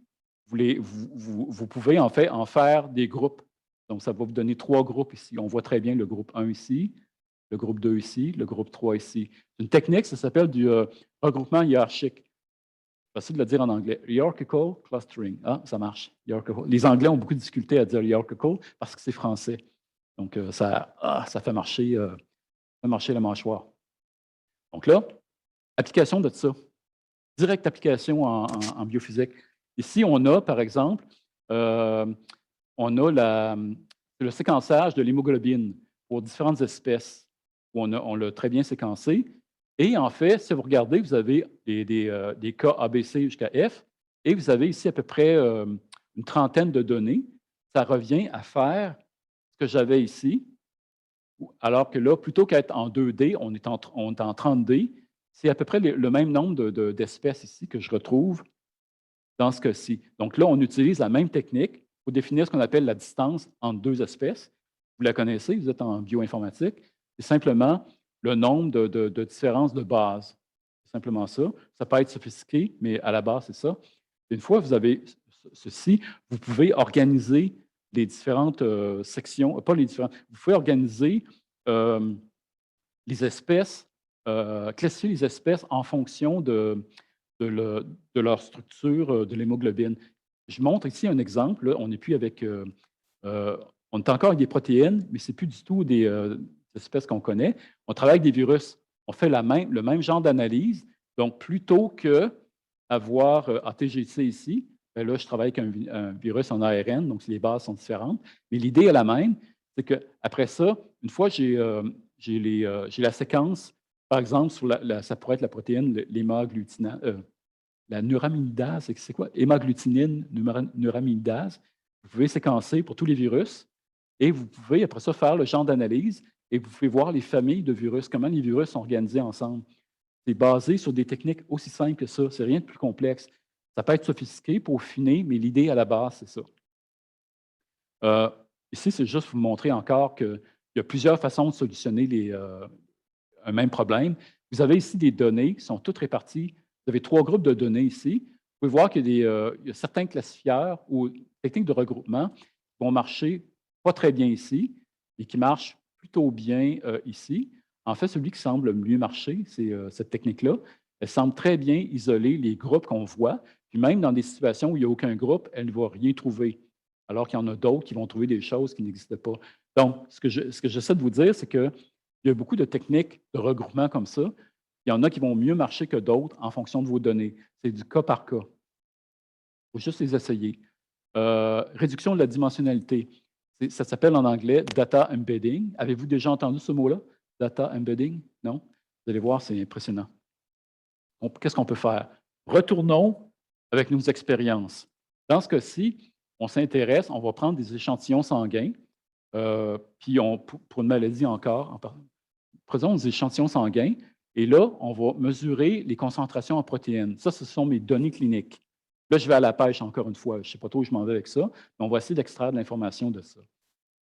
vous pouvez en fait en faire des groupes. Donc, ça va vous donner 3 groupes ici. On voit très bien le groupe 1 ici, le groupe 2 ici, le groupe 3 ici. C'est une technique, ça s'appelle du regroupement hiérarchique. Facile de le dire en anglais. Hierarchical clustering. Ah, ça marche. Les Anglais ont beaucoup de difficultés à dire hierarchical parce que c'est français. Donc, ça fait marcher la mâchoire. Donc là, application de ça. Directe application en biophysique. Ici, on a, par exemple, on a le séquençage de l'hémoglobine pour différentes espèces. On l'a très bien séquencé. Et en fait, si vous regardez, vous avez des cas ABC jusqu'à F, et vous avez ici à peu près une trentaine de données. Ça revient à faire ce que j'avais ici, alors que là, plutôt qu'être en 2D, on est en 30D. C'est à peu près le même nombre d'espèces ici que je retrouve dans ce cas-ci. Donc là, on utilise la même technique pour définir ce qu'on appelle la distance entre 2 espèces. Vous la connaissez, vous êtes en bioinformatique. C'est simplement le nombre de différences de base. C'est simplement ça. Ça peut être sophistiqué, mais à la base, c'est ça. Une fois que vous avez ceci, vous pouvez organiser les différentes sections, pas les différentes, vous pouvez organiser les espèces, classifier les espèces en fonction de leur structure de l'hémoglobine. Je montre ici un exemple. Là, on n'est plus avec, on est encore avec des protéines, mais ce n'est plus du tout des espèces qu'on connaît. On travaille avec des virus. On fait le même genre d'analyse. Donc, plutôt qu'avoir ATGC ici, ben là, je travaille avec un virus en ARN, donc les bases sont différentes. Mais l'idée est la même, c'est qu'après ça, une fois que j'ai la séquence, par exemple, ça pourrait être la protéine, la neuraminidase, c'est quoi? Hémagglutinine, neuraminidase. Vous pouvez séquencer pour tous les virus et vous pouvez, après ça, faire le genre d'analyse et vous pouvez voir les familles de virus, comment les virus sont organisés ensemble. C'est basé sur des techniques aussi simples que ça. C'est rien de plus complexe. Ça peut être sophistiqué, peaufiné, mais l'idée à la base, c'est ça. Ici, c'est juste pour vous montrer encore qu'il y a plusieurs façons de solutionner un même problème. Vous avez ici des données qui sont toutes réparties. Vous avez 3 groupes de données ici. Vous pouvez voir qu'il y a certains classifieurs ou techniques de regroupement qui vont marcher pas très bien ici et qui marchent plutôt bien ici. En fait, celui qui semble le mieux marcher, c'est cette technique-là. Elle semble très bien isoler les groupes qu'on voit. Puis même dans des situations où il n'y a aucun groupe, elle ne va rien trouver. Alors qu'il y en a d'autres qui vont trouver des choses qui n'existaient pas. Donc, ce que j'essaie de vous dire, c'est qu'il y a beaucoup de techniques de regroupement comme ça. Il y en a qui vont mieux marcher que d'autres en fonction de vos données. C'est du cas par cas. Il faut juste les essayer. Réduction de la dimensionnalité. Ça s'appelle en anglais data embedding. Avez-vous déjà entendu ce mot-là? Data embedding? Non? Vous allez voir, c'est impressionnant. Qu'est-ce qu'on peut faire? Retournons avec nos expériences. Dans ce cas-ci, on s'intéresse, on va prendre des échantillons sanguins, puis pour une maladie encore, prenons des échantillons sanguins, et là, on va mesurer les concentrations en protéines. Ça, ce sont mes données cliniques. Là, je vais à la pêche encore une fois. Je ne sais pas trop où je m'en vais avec ça, mais on va essayer d'extraire de l'information de ça.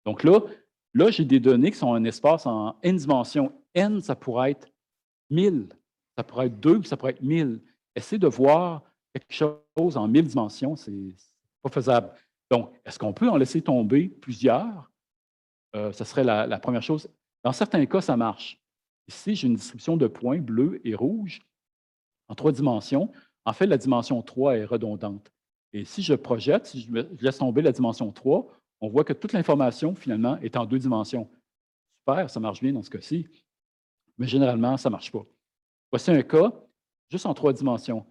Donc là j'ai des données qui sont un espace en n dimensions. N, ça pourrait être 1000, ça pourrait être 2, ça pourrait être 1000. Essayez de voir quelque chose en 1000 dimensions, c'est pas faisable. Donc, est-ce qu'on peut en laisser tomber plusieurs? Ce serait la première chose. Dans certains cas, ça marche. Ici, j'ai une distribution de points bleus et rouges en 3 dimensions. En fait, la dimension 3 est redondante. Et si je projette, si je laisse tomber la dimension 3, on voit que toute l'information, finalement, est en 2 dimensions. Super, ça marche bien dans ce cas-ci, mais généralement, ça ne marche pas. Voici un cas juste en 3 dimensions.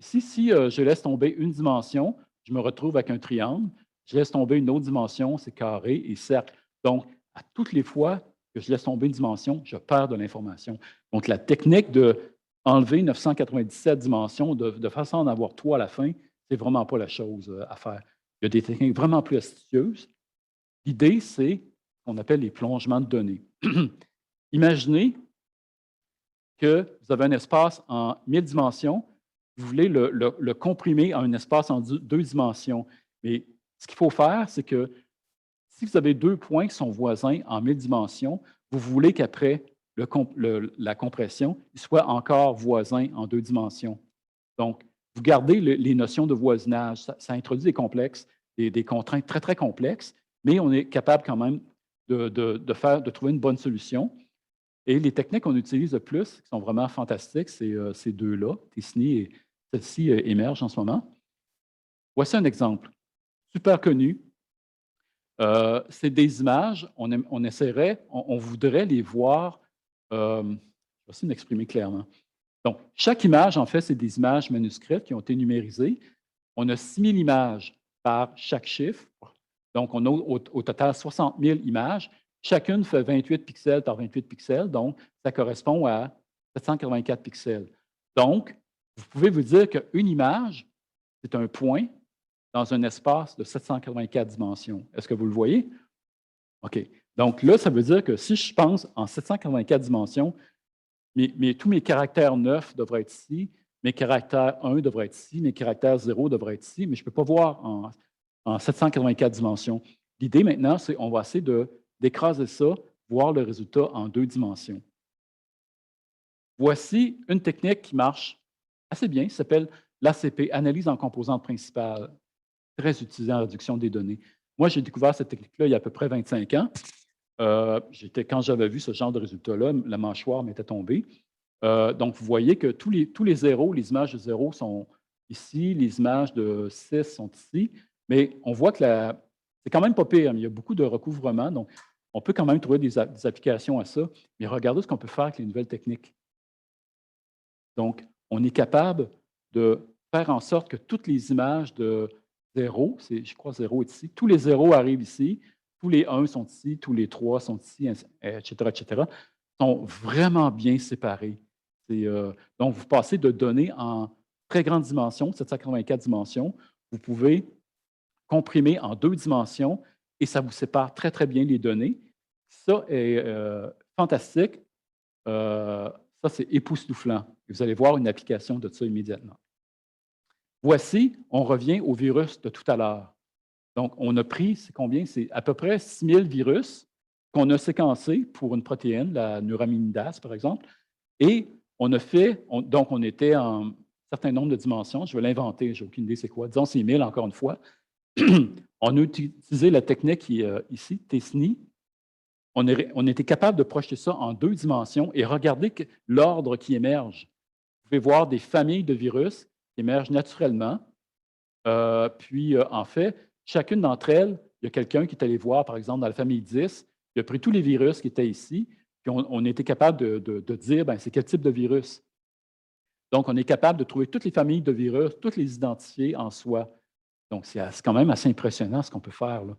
Ici, si je laisse tomber une dimension, je me retrouve avec un triangle. Je laisse tomber une autre dimension, c'est carré et cercle. Donc, à toutes les fois que je laisse tomber une dimension, je perds de l'information. Donc, la technique d'enlever 997 dimensions de façon à en avoir 3 à la fin, c'est vraiment pas la chose à faire. Il y a des techniques vraiment plus astucieuses. L'idée, c'est ce qu'on appelle les plongements de données. Imaginez que vous avez un espace en 1000 dimensions, vous voulez le comprimer en un espace en 2 dimensions. Mais ce qu'il faut faire, c'est que si vous avez 2 points qui sont voisins en 1000 dimensions, vous voulez qu'après la compression, ils soient encore voisins en 2 dimensions. Donc, vous gardez les notions de voisinage. Ça introduit des complexes, des contraintes très, très complexes, mais on est capable quand même de trouver une bonne solution. Et les techniques qu'on utilise le plus, qui sont vraiment fantastiques, c'est ces deux-là, T-SNE et celle-ci émerge en ce moment. Voici un exemple super connu. C'est des images, on essaierait, on voudrait les voir, je vais essayer de m'exprimer clairement. Donc, chaque image, en fait, c'est des images manuscrites qui ont été numérisées. On a 6000 images par chaque chiffre. Donc, on a au total 60 000 images. Chacune fait 28 pixels par 28 pixels, donc ça correspond à 784 pixels. Donc, vous pouvez vous dire qu'une image, c'est un point dans un espace de 784 dimensions. Est-ce que vous le voyez? OK. Donc là, ça veut dire que si je pense en 784 dimensions, tous mes caractères 9 devraient être ici, mes caractères 1 devraient être ici, mes caractères 0 devraient être ici, mais je ne peux pas voir en 784 dimensions. L'idée maintenant, c'est qu'on va essayer d'écraser ça, voir le résultat en 2 dimensions. Voici une technique qui marche assez bien, qui s'appelle l'ACP, analyse en composantes principales, très utilisée en réduction des données. Moi, j'ai découvert cette technique-là il y a à peu près 25 ans. Quand j'avais vu ce genre de résultat-là, la mâchoire m'était tombée. Donc, vous voyez que tous les zéros, les images de 0 sont ici, les images de 6 sont ici, mais on voit que c'est quand même pas pire. Il y a beaucoup de recouvrement, donc on peut quand même trouver des applications à ça, mais regardez ce qu'on peut faire avec les nouvelles techniques. Donc, on est capable de faire en sorte que toutes les images de 0, je crois 0 est ici, tous les 0 arrivent ici, tous les 1 sont ici, tous les 3 sont ici, etc., sont vraiment bien séparés. Donc, vous passez de données en très grande dimension, 784 dimensions, vous pouvez comprimer en 2 dimensions et ça vous sépare très, très bien les données. Ça est fantastique. Ça, c'est époustouflant. Vous allez voir une application de ça immédiatement. Voici, on revient au virus de tout à l'heure. Donc, on a pris, c'est combien? C'est à peu près 6000 virus qu'on a séquencés pour une protéine, la neuraminidase, par exemple. Et on a fait, donc on était en un certain nombre de dimensions. Je vais l'inventer, je n'ai aucune idée c'est quoi. Disons, c'est 1000 encore une fois. On a utilisé la technique qui est ici, T-SNE. On était capable de projeter ça en 2 dimensions et regardez l'ordre qui émerge. Vous pouvez voir des familles de virus qui émergent naturellement. En fait, chacune d'entre elles, il y a quelqu'un qui est allé voir, par exemple, dans la famille 10, il a pris tous les virus qui étaient ici, puis on était capable de dire, c'est quel type de virus. Donc, on est capable de trouver toutes les familles de virus, toutes les identifier en soi. Donc, c'est quand même assez impressionnant ce qu'on peut faire, là.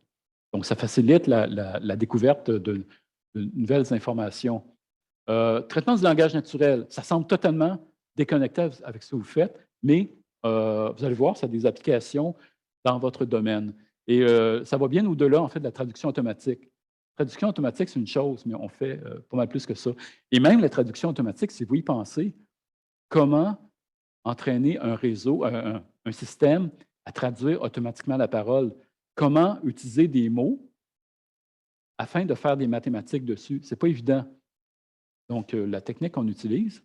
Donc, ça facilite la découverte de nouvelles informations. Traitement du langage naturel, ça semble totalement déconnecté avec ce que vous faites, mais vous allez voir, ça a des applications dans votre domaine. Et ça va bien au-delà, en fait, de la traduction automatique. La traduction automatique, c'est une chose, mais on fait pas mal plus que ça. Et même la traduction automatique, si vous y pensez, comment entraîner un réseau, un système à traduire automatiquement la parole? Comment utiliser des mots afin de faire des mathématiques dessus? Ce n'est pas évident. Donc, la technique qu'on utilise,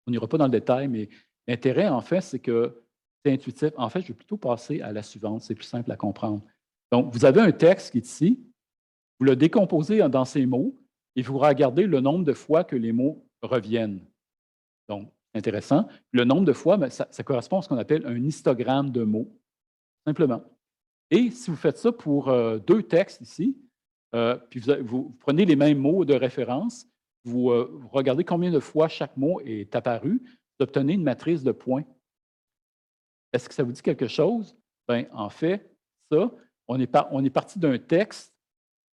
on n'ira pas dans le détail, mais l'intérêt, en fait, c'est que c'est intuitif. En fait, je vais plutôt passer à la suivante, c'est plus simple à comprendre. Donc, vous avez un texte qui est ici, vous le décomposez dans ces mots et vous regardez le nombre de fois que les mots reviennent. Donc, intéressant. Le nombre de fois, ça correspond à ce qu'on appelle un histogramme de mots, simplement. Et si vous faites ça pour 2 textes ici, puis vous prenez les mêmes mots de référence, vous regardez combien de fois chaque mot est apparu, vous obtenez une matrice de points. Est-ce que ça vous dit quelque chose? Bien, en fait, ça, on est parti d'un texte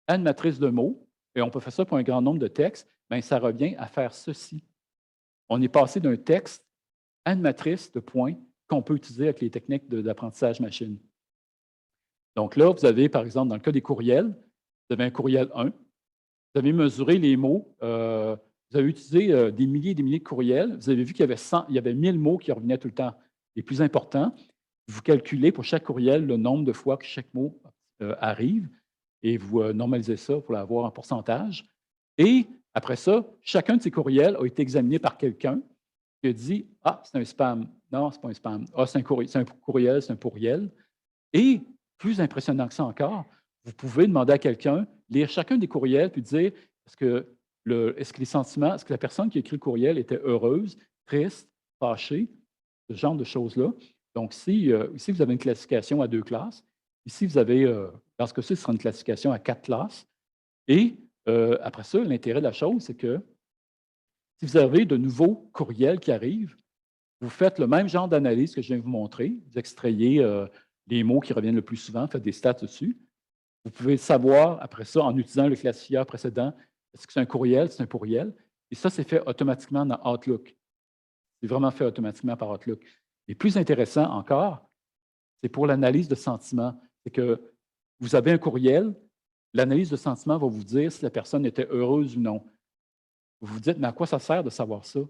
à une matrice de mots, et on peut faire ça pour un grand nombre de textes, bien, ça revient à faire ceci. On est passé d'un texte à une matrice de points qu'on peut utiliser avec les techniques d'apprentissage machine. Donc là, vous avez, par exemple, dans le cas des courriels, vous avez un courriel 1, vous avez mesuré les mots, vous avez utilisé des milliers et des milliers de courriels, vous avez vu qu'il y avait 1000 mots qui revenaient tout le temps, les plus importants. Vous calculez pour chaque courriel le nombre de fois que chaque mot arrive et vous normalisez ça pour avoir un pourcentage. Et après ça, chacun de ces courriels a été examiné par quelqu'un qui a dit « Ah, c'est un spam. Non, ce n'est pas un spam. Ah, c'est un courriel, c'est un pourriel. » Et plus impressionnant que ça encore, vous pouvez demander à quelqu'un, lire chacun des courriels, puis dire est-ce que les sentiments, est-ce que la personne qui a écrit le courriel était heureuse, triste, fâchée, ce genre de choses-là. Donc, ici, vous avez une classification à 2 classes. Ici, vous avez, dans ce cas-ci, ce sera une classification à 4 classes. Et après ça, l'intérêt de la chose, c'est que si vous avez de nouveaux courriels qui arrivent, vous faites le même genre d'analyse que je viens de vous montrer. Vous extrayez les mots qui reviennent le plus souvent, faites des stats dessus. Vous pouvez savoir, après ça, en utilisant le classifieur précédent, est-ce que c'est un courriel, c'est un pourriel. Et ça, c'est fait automatiquement dans Outlook. C'est vraiment fait automatiquement par Outlook. Et plus intéressant encore, c'est pour l'analyse de sentiments. C'est que vous avez un courriel, l'analyse de sentiments va vous dire si la personne était heureuse ou non. Vous vous dites, mais à quoi ça sert de savoir ça?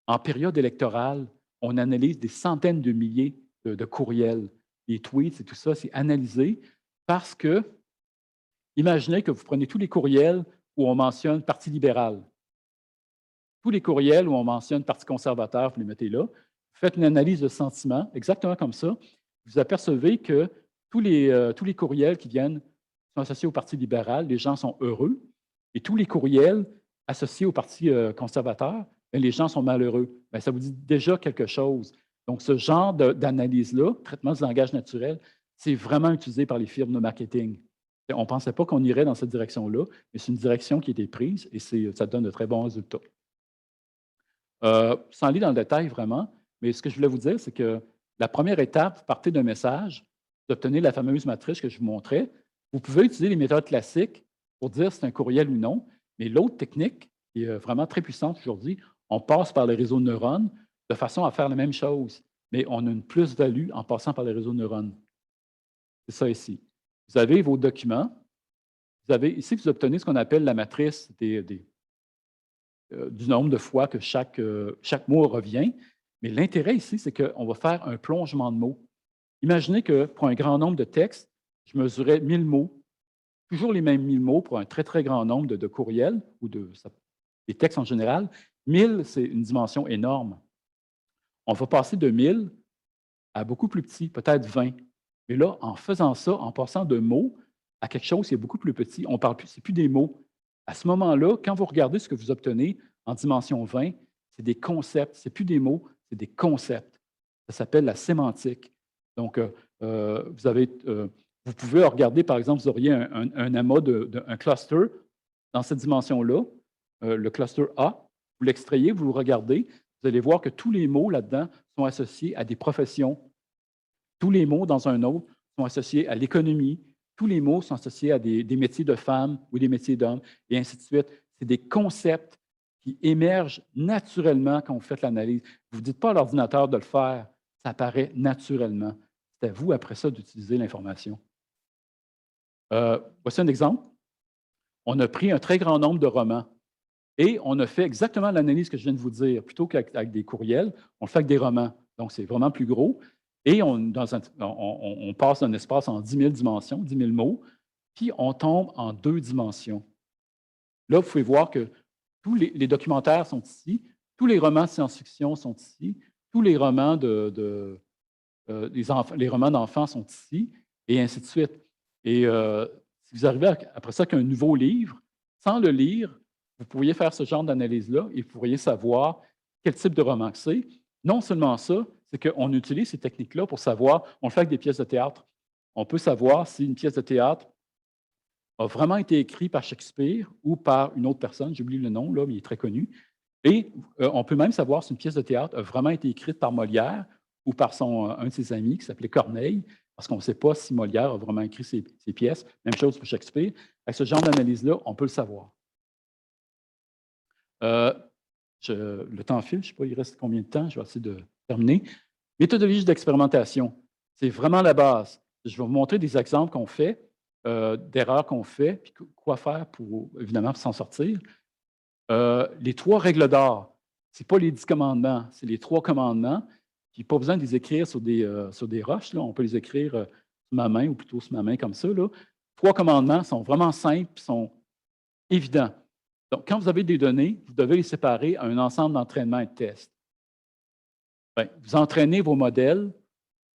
En période électorale, on analyse des centaines de milliers de courriels, des tweets et tout ça, c'est analysé parce que, imaginez que vous prenez tous les courriels où on mentionne Parti libéral, tous les courriels où on mentionne Parti conservateur, vous les mettez là, vous faites une analyse de sentiments, exactement comme ça, vous apercevez que tous les courriels qui viennent sont associés au Parti libéral, les gens sont heureux, et tous les courriels associés au Parti conservateur, bien, les gens sont malheureux. Bien, ça vous dit déjà quelque chose. Donc, ce genre d'analyse-là, traitement du langage naturel, c'est vraiment utilisé par les firmes de marketing. On ne pensait pas qu'on irait dans cette direction-là, mais c'est une direction qui a été prise et ça donne de très bons résultats. Sans aller dans le détail vraiment, mais ce que je voulais vous dire, c'est que la première étape, vous partez d'un message, vous obtenez la fameuse matrice que je vous montrais. Vous pouvez utiliser les méthodes classiques pour dire si c'est un courriel ou non, mais l'autre technique, qui est vraiment très puissante aujourd'hui, on passe par les réseaux de neurones de façon à faire la même chose, mais on a une plus-value en passant par les réseaux de neurones. C'est ça ici. Vous avez vos documents. Ici, vous obtenez ce qu'on appelle la matrice du nombre de fois que chaque mot revient. Mais l'intérêt ici, c'est qu'on va faire un plongement de mots. Imaginez que pour un grand nombre de textes, je mesurais 1000 mots, toujours les mêmes 1000 mots pour un très, très grand nombre de courriels ou des textes en général. 1000, c'est une dimension énorme. On va passer de 1000 à beaucoup plus petit, peut-être 20. Mais là, en faisant ça, en passant de mots à quelque chose qui est beaucoup plus petit, on parle plus, c'est plus des mots. À ce moment-là, quand vous regardez ce que vous obtenez en dimension 20, c'est des concepts, c'est plus des mots, c'est des concepts. Ça s'appelle la sémantique. Donc, vous pouvez regarder, par exemple, vous auriez un amas un cluster dans cette dimension-là, le cluster A, vous l'extrayez, vous le regardez, vous allez voir que tous les mots là-dedans sont associés à des professions. Tous les mots dans un autre sont associés à l'économie. Tous les mots sont associés à des métiers de femmes ou des métiers d'hommes, et ainsi de suite. C'est des concepts qui émergent naturellement quand vous faites l'analyse. Vous ne dites pas à l'ordinateur de le faire, ça apparaît naturellement. C'est à vous, après ça, d'utiliser l'information. Voici un exemple. On a pris un très grand nombre de romans et on a fait exactement l'analyse que je viens de vous dire. Plutôt qu'avec des courriels, on le fait avec des romans. Donc, c'est vraiment plus gros. Et on passe d'un espace en 10 000 dimensions, 10 000 mots, puis on tombe en 2 dimensions. Là, vous pouvez voir que tous les documentaires sont ici, tous les romans de science-fiction sont ici, tous les romans les romans d'enfants sont ici, et ainsi de suite. Et si vous arrivez après ça qu'un nouveau livre, sans le lire, vous pourriez faire ce genre d'analyse-là et vous pourriez savoir quel type de roman que c'est. Non seulement ça, c'est qu'on utilise ces techniques-là pour savoir, on le fait avec des pièces de théâtre. On peut savoir si une pièce de théâtre a vraiment été écrit par Shakespeare ou par une autre personne, j'oublie le nom, là, mais il est très connu. Et on peut même savoir si une pièce de théâtre a vraiment été écrite par Molière ou par un de ses amis qui s'appelait Corneille, parce qu'on ne sait pas si Molière a vraiment écrit ses pièces. Même chose pour Shakespeare. Avec ce genre d'analyse-là, on peut le savoir. Le temps file, je ne sais pas, il reste combien de temps, je vais essayer de terminer. Méthodologie d'expérimentation, c'est vraiment la base. Je vais vous montrer des exemples qu'on fait, d'erreurs qu'on fait, puis quoi faire pour, évidemment, s'en sortir. Les 3 règles d'or, ce n'est pas les 10 commandements, c'est les 3 commandements. Puis pas besoin de les écrire sur des roches, là. On peut les écrire sur ma main ou plutôt sur ma main comme ça. Là. 3 commandements sont vraiment simples, sont évidents. Donc, quand vous avez des données, vous devez les séparer à un ensemble d'entraînements et de tests. Bien, vous entraînez vos modèles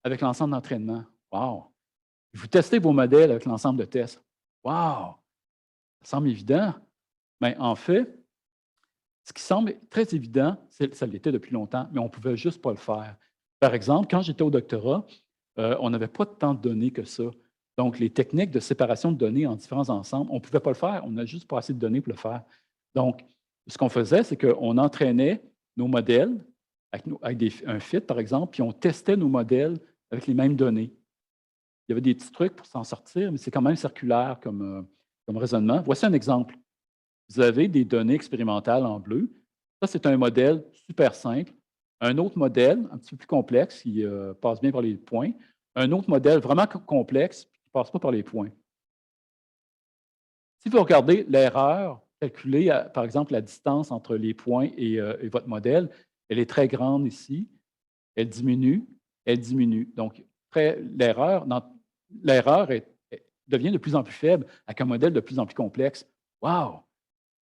avec l'ensemble d'entraînements. Wow! Vous testez vos modèles avec l'ensemble de tests. Wow! Ça semble évident. Mais en fait, ce qui semble très évident, ça l'était depuis longtemps, mais on ne pouvait juste pas le faire. Par exemple, quand j'étais au doctorat, on n'avait pas tant de données que ça. Donc, les techniques de séparation de données en différents ensembles, on ne pouvait pas le faire. On n'a juste pas assez de données pour le faire. Donc, ce qu'on faisait, c'est qu'on entraînait nos modèles avec un fit, par exemple, puis on testait nos modèles avec les mêmes données. Il y avait des petits trucs pour s'en sortir, mais c'est quand même circulaire comme raisonnement. Voici un exemple. Vous avez des données expérimentales en bleu. Ça, c'est un modèle super simple. Un autre modèle, un petit peu plus complexe, qui passe bien par les points. Un autre modèle vraiment complexe, qui ne passe pas par les points. Si vous regardez l'erreur calculée, par exemple, la distance entre les points et votre modèle, elle est très grande ici. Elle diminue, elle diminue. Donc, l'erreur devient de plus en plus faible avec un modèle de plus en plus complexe. Wow!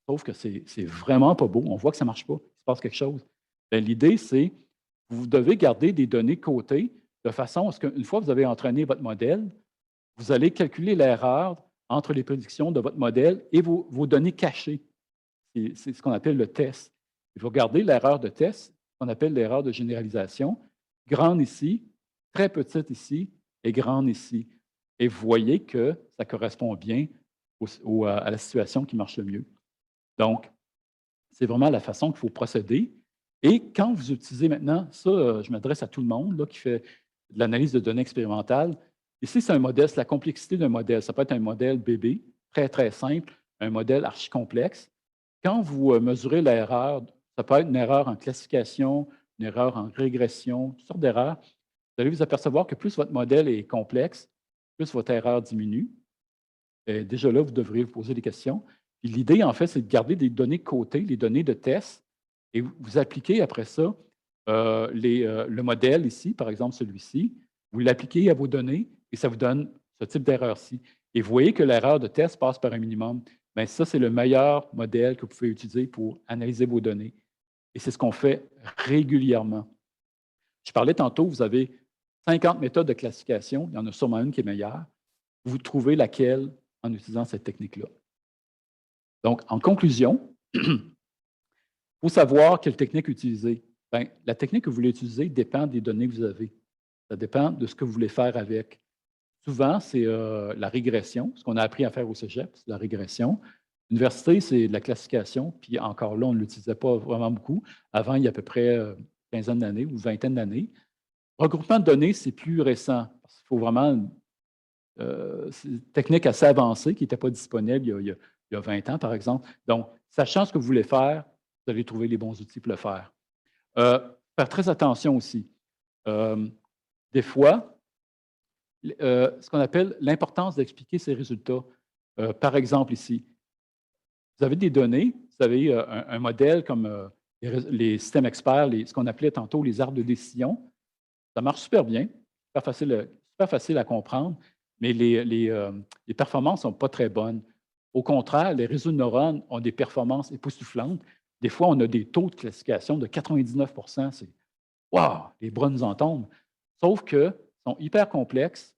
Sauf que c'est vraiment pas beau. On voit que ça ne marche pas. Il se passe quelque chose. L'idée, c'est que vous devez garder des données de côté de façon à ce qu'une fois que vous avez entraîné votre modèle, vous allez calculer l'erreur entre les prédictions de votre modèle et vos données cachées. C'est ce qu'on appelle le test. Vous regardez l'erreur de test, qu'on appelle l'erreur de généralisation, grande ici, très petite ici et grande ici. Et vous voyez que ça correspond bien à la situation qui marche le mieux. Donc, c'est vraiment la façon qu'il faut procéder. Et quand vous utilisez maintenant, ça, je m'adresse à tout le monde là, qui fait de l'analyse de données expérimentales. Ici, c'est un modèle, c'est la complexité d'un modèle. Ça peut être un modèle bébé, très, très simple, un modèle archi-complexe. Quand vous mesurez l'erreur, ça peut être une erreur en classification, une erreur en régression, toutes sortes d'erreurs. Vous allez vous apercevoir que plus votre modèle est complexe, plus votre erreur diminue. Et déjà là, vous devriez vous poser des questions. Puis l'idée, en fait, c'est de garder des données de côté, les données de test, et vous appliquez après ça le modèle ici, par exemple celui-ci, vous l'appliquez à vos données et ça vous donne ce type d'erreur-ci. Et vous voyez que l'erreur de test passe par un minimum. Bien, ça, c'est le meilleur modèle que vous pouvez utiliser pour analyser vos données. Et c'est ce qu'on fait régulièrement. Je parlais tantôt, vous avez 50 méthodes de classification, il y en a sûrement une qui est meilleure. Vous trouvez laquelle en utilisant cette technique-là. Donc, en conclusion, il faut savoir quelle technique utiliser. Bien, la technique que vous voulez utiliser dépend des données que vous avez. Ça dépend de ce que vous voulez faire avec. Souvent, c'est la régression, ce qu'on a appris à faire au cégep, c'est la régression. L'université, c'est de la classification, puis encore là, on ne l'utilisait pas vraiment beaucoup. Avant, il y a à peu près une quinzaine d'années ou vingtaine d'années. Regroupement de données, c'est plus récent. Il faut vraiment c'est une technique assez avancée qui n'était pas disponible il y a 20 ans, par exemple. Donc, sachant ce que vous voulez faire, vous allez trouver les bons outils pour le faire. Faire très attention aussi. Des fois, ce qu'on appelle l'importance d'expliquer ses résultats. Par exemple, ici, vous avez des données, vous avez un modèle comme les systèmes experts, ce qu'on appelait tantôt les arbres de décision. Ça marche super bien, super facile à comprendre, mais les performances ne sont pas très bonnes. Au contraire, les réseaux de neurones ont des performances époustouflantes. Des fois, on a des taux de classification de 99 %. C'est wow, les bras nous en tombent. Sauf qu'ils sont hyper complexes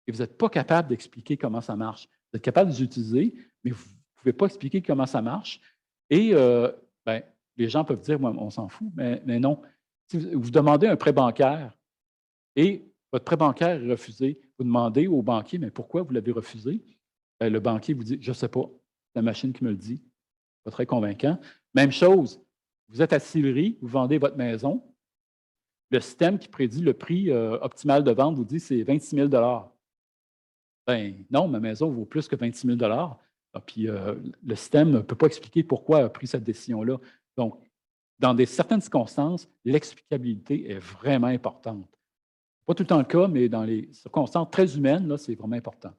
et vous n'êtes pas capable d'expliquer comment ça marche. Vous êtes capable de les utiliser, mais vous ne pouvez pas expliquer comment ça marche. Et ben, les gens peuvent dire, on s'en fout, mais non. Si vous demandez un prêt bancaire et votre prêt bancaire est refusé, vous demandez au banquier, mais pourquoi vous l'avez refusé? ben, le banquier vous dit, je ne sais pas, c'est la machine qui me le dit. Pas très convaincant. Même chose, vous êtes à Sillery, vous vendez votre maison. Le système qui prédit le prix optimal de vente vous dit c'est 26 000 ben non, ma maison vaut plus que 26 000 puis le système ne peut pas expliquer pourquoi il a pris cette décision-là. Donc, dans certaines circonstances, l'explicabilité est vraiment importante. Pas tout le temps le cas, mais dans les circonstances très humaines, là, c'est vraiment important.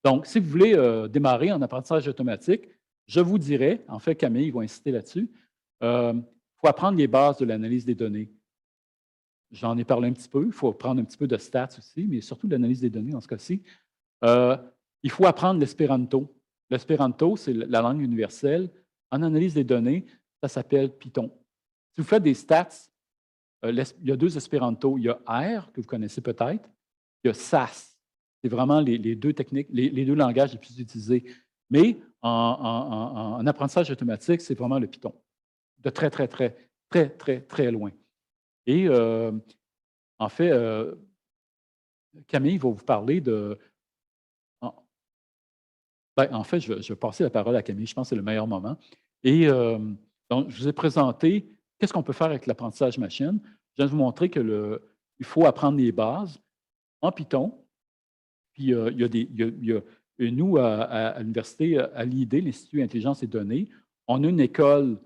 Donc, si vous voulez démarrer en apprentissage automatique, je vous dirais, en fait, Camille va insister là-dessus, il faut apprendre les bases de l'analyse des données. J'en ai parlé un petit peu, il faut apprendre un petit peu de stats aussi, mais surtout de l'analyse des données dans ce cas-ci. Il faut apprendre l'espéranto. L'espéranto, c'est la langue universelle. En analyse des données, ça s'appelle Python. Si vous faites des stats, il y a deux espéranto. Il y a R, que vous connaissez peut-être, il y a SAS. C'est vraiment les deux techniques, les deux langages les plus utilisés. Mais en apprentissage automatique, c'est vraiment le Python. De très, très, très, très, très, très loin. Et en fait, Camille va vous parler de... En fait, je vais passer la parole à Camille. Je pense que c'est le meilleur moment. Et donc, je vous ai présenté qu'est-ce qu'on peut faire avec l'apprentissage machine. Je viens de vous montrer qu'il faut apprendre les bases en Python. Puis, nous, à l'université, à l'ID, l'Institut Intelligence et Données, on a une école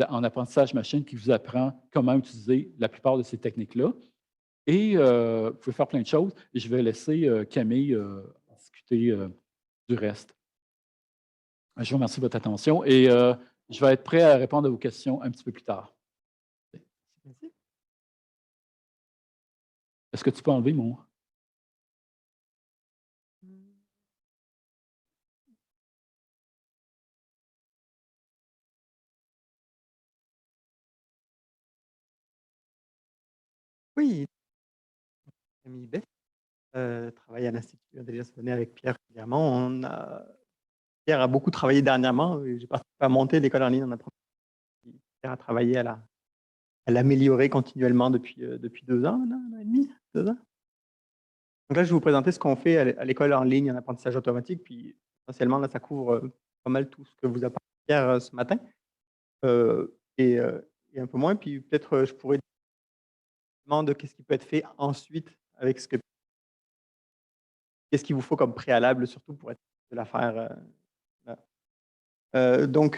en apprentissage machine qui vous apprend comment utiliser la plupart de ces techniques-là. Et vous pouvez faire plein de choses. Et je vais laisser Camille discuter du reste. Je vous remercie de votre attention et je vais être prêt à répondre à vos questions un petit peu plus tard. Est-ce que tu peux enlever mon... Oui, Camille Bess, travaille à l'Institut Intelligence et Données avec Pierre régulièrement. Pierre a beaucoup travaillé dernièrement. J'ai participé à monter l'école en ligne en apprentissage. Pierre a travaillé à l'améliorer continuellement depuis 2 ans, un an et demi, 2 ans. Donc là, je vais vous présenter ce qu'on fait à l'école en ligne en apprentissage automatique. Puis essentiellement, là, ça couvre pas mal tout ce que vous a parlé Pierre ce matin. Et un peu moins. Puis peut-être je pourrais demander qu'est-ce qui peut être fait ensuite avec ce que... Qu'est-ce qu'il vous faut comme préalable, surtout pour être de la faire. Donc,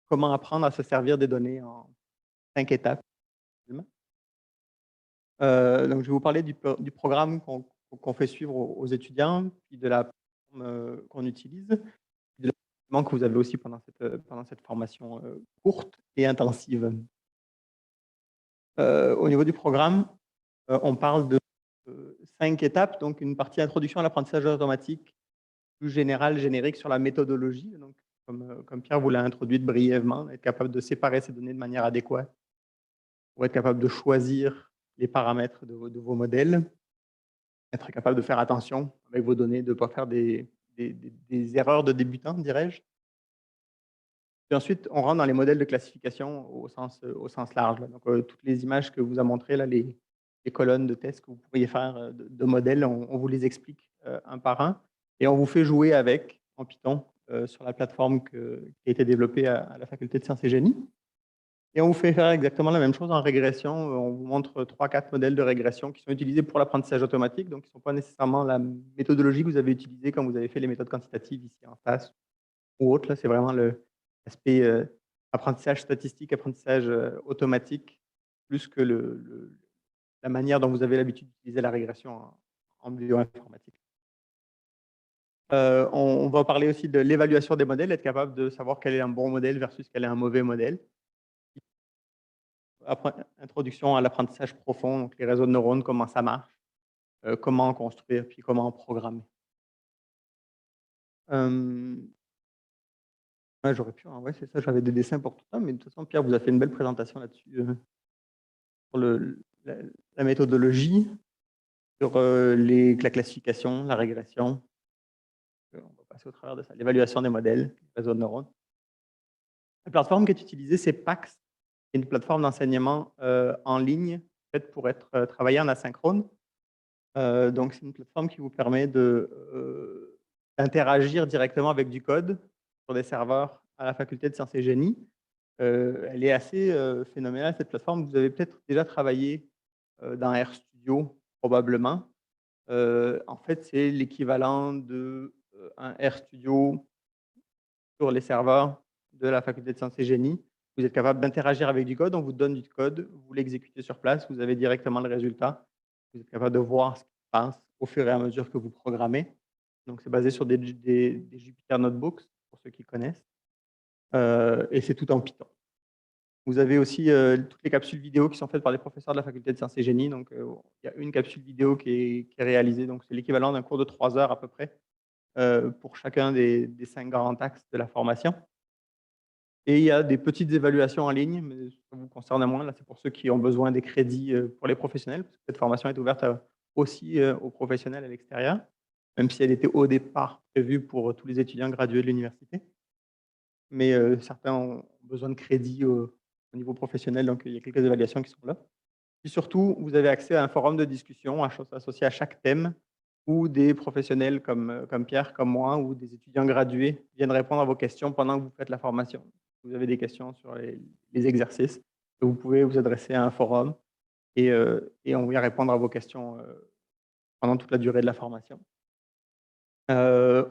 comment apprendre à se servir des données en 5 étapes. Donc, je vais vous parler du programme qu'on fait suivre aux étudiants, puis de la plateforme qu'on utilise, de l'accompagnement que vous avez aussi pendant cette formation courte et intensive. Au niveau du programme, on parle de 5 étapes, donc une partie introduction à l'apprentissage automatique, plus générale, générique sur la méthodologie, donc comme Pierre vous l'a introduite brièvement, être capable de séparer ces données de manière adéquate pour être capable de choisir les paramètres de vos modèles, être capable de faire attention avec vos données, de ne pas faire des erreurs de débutant, dirais-je. Puis ensuite, on rentre dans les modèles de classification au sens large. Là. Donc, toutes les images que vous a montrées, là, les colonnes de tests que vous pourriez faire de modèles, on vous les explique un par un et on vous fait jouer avec en Python sur la plateforme qui a été développée à la Faculté de Sciences et Génie. Et on vous fait faire exactement la même chose en régression. On vous montre 3-4 modèles de régression qui sont utilisés pour l'apprentissage automatique, donc qui ne sont pas nécessairement la méthodologie que vous avez utilisée quand vous avez fait les méthodes quantitatives ici en face ou autre. C'est vraiment l'aspect apprentissage statistique, apprentissage automatique, plus que la manière dont vous avez l'habitude d'utiliser la régression en bioinformatique. On va parler aussi de l'évaluation des modèles, être capable de savoir quel est un bon modèle versus quel est un mauvais modèle. Introduction à l'apprentissage profond, donc les réseaux de neurones, comment ça marche, comment construire, puis comment programmer. J'aurais pu, ouais, c'est ça, j'avais des dessins pour tout ça, mais de toute façon, Pierre vous a fait une belle présentation là-dessus, sur la méthodologie, sur la classification, la régression. On va passer au travers de ça, l'évaluation des modèles, les réseaux de neurones. La plateforme qui est utilisée, c'est PAX, une plateforme d'enseignement en ligne faite pour être travaillée en asynchrone. Donc, c'est une plateforme qui vous permet d'interagir directement avec du code sur des serveurs à la faculté de sciences et génie. Elle est assez phénoménale, cette plateforme. Vous avez peut-être déjà travaillé dans RStudio, probablement. En fait, c'est l'équivalent de un RStudio sur les serveurs de la faculté de sciences et génie. Vous êtes capable d'interagir avec du code, on vous donne du code, vous l'exécutez sur place, vous avez directement le résultat. Vous êtes capable de voir ce qui se passe au fur et à mesure que vous programmez. Donc, c'est basé sur des Jupyter Notebooks, pour ceux qui connaissent. Et c'est tout en Python. Vous avez aussi toutes les capsules vidéo qui sont faites par les professeurs de la faculté de sciences et génie. Donc, il y a une capsule vidéo qui est réalisée. Donc, c'est l'équivalent d'un cours de 3 heures à peu près pour chacun des 5 grands axes de la formation. Et il y a des petites évaluations en ligne, mais ça vous concerne moins. Là, c'est pour ceux qui ont besoin des crédits pour les professionnels, parce que cette formation est ouverte aussi aux professionnels à l'extérieur, même si elle était au départ prévue pour tous les étudiants gradués de l'université. Mais certains ont besoin de crédits au niveau professionnel, donc il y a quelques évaluations qui sont là. Puis surtout, vous avez accès à un forum de discussion associé à chaque thème, où des professionnels comme Pierre, comme moi, ou des étudiants gradués viennent répondre à vos questions pendant que vous faites la formation. Vous avez des questions sur les exercices, vous pouvez vous adresser à un forum et on va répondre à vos questions pendant toute la durée de la formation.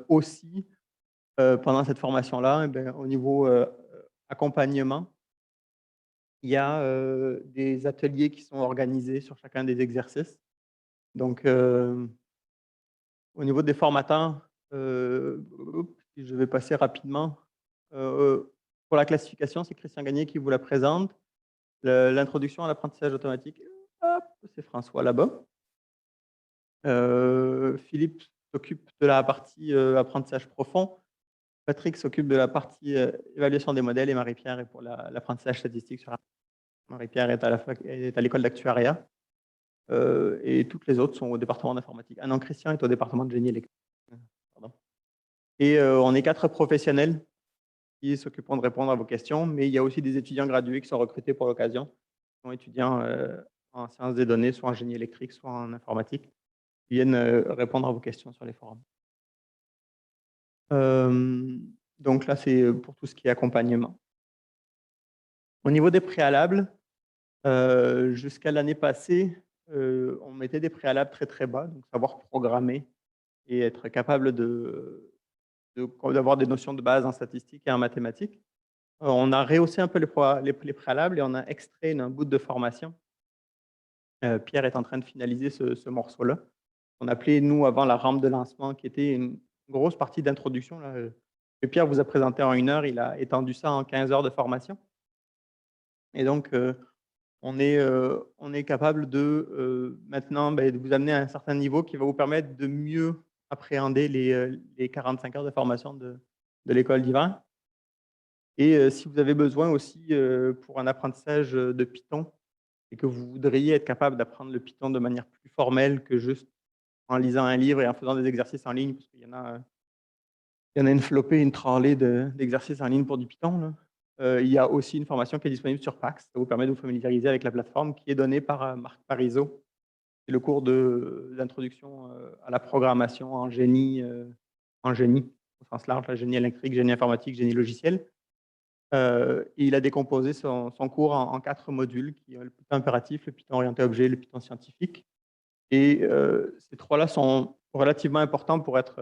Aussi, pendant cette formation-là, au niveau accompagnement, il y a des ateliers qui sont organisés sur chacun des exercices. Donc, au niveau des formateurs, je vais passer rapidement. Pour la classification, c'est Christian Gagné qui vous la présente. L'introduction à l'apprentissage automatique, c'est François là-bas. Philippe s'occupe de la partie apprentissage profond. Patrick s'occupe de la partie évaluation des modèles et Marie-Pierre est pour l'apprentissage statistique. Marie-Pierre est à l'école d'actuariat. Et toutes les autres sont au département d'informatique. Ah non, Christian est au département de génie électrique. Pardon. Et on est 4 professionnels qui s'occuperont de répondre à vos questions, mais il y a aussi des étudiants gradués qui sont recrutés pour l'occasion, qui sont étudiants en sciences des données, soit en génie électrique, soit en informatique, qui viennent répondre à vos questions sur les forums. Donc là, c'est pour tout ce qui est accompagnement. Au niveau des préalables, jusqu'à l'année passée, on mettait des préalables très très bas, donc savoir programmer et être capable d'avoir des notions de base en statistique et en mathématiques. On a rehaussé un peu les préalables et on a extrait un bout de formation. Pierre est en train de finaliser ce morceau-là. On appelait, nous, avant, la rampe de lancement, qui était une grosse partie d'introduction. Que Pierre vous a présenté en 1 heure, il a étendu ça en 15 heures de formation. Et donc, on est capable de maintenant de vous amener à un certain niveau qui va vous permettre de mieux appréhender les 45 heures de formation de l'école d'hiver. Et si vous avez besoin aussi pour un apprentissage de Python et que vous voudriez être capable d'apprendre le Python de manière plus formelle que juste en lisant un livre et en faisant des exercices en ligne, parce qu'il y en a une flopée, une tralée d'exercices en ligne pour du Python, là. Il y a aussi une formation qui est disponible sur PAX. Ça vous permet de vous familiariser avec la plateforme qui est donnée par Marc Parizeau. C'est le cours d'introduction à la programmation en génie au sens large, la génie électrique, génie informatique, génie logiciel. Et il a décomposé son cours en 4 modules, qui est le Python impératif, le Python orienté objet, le Python scientifique. Et ces 3-là sont relativement importants pour être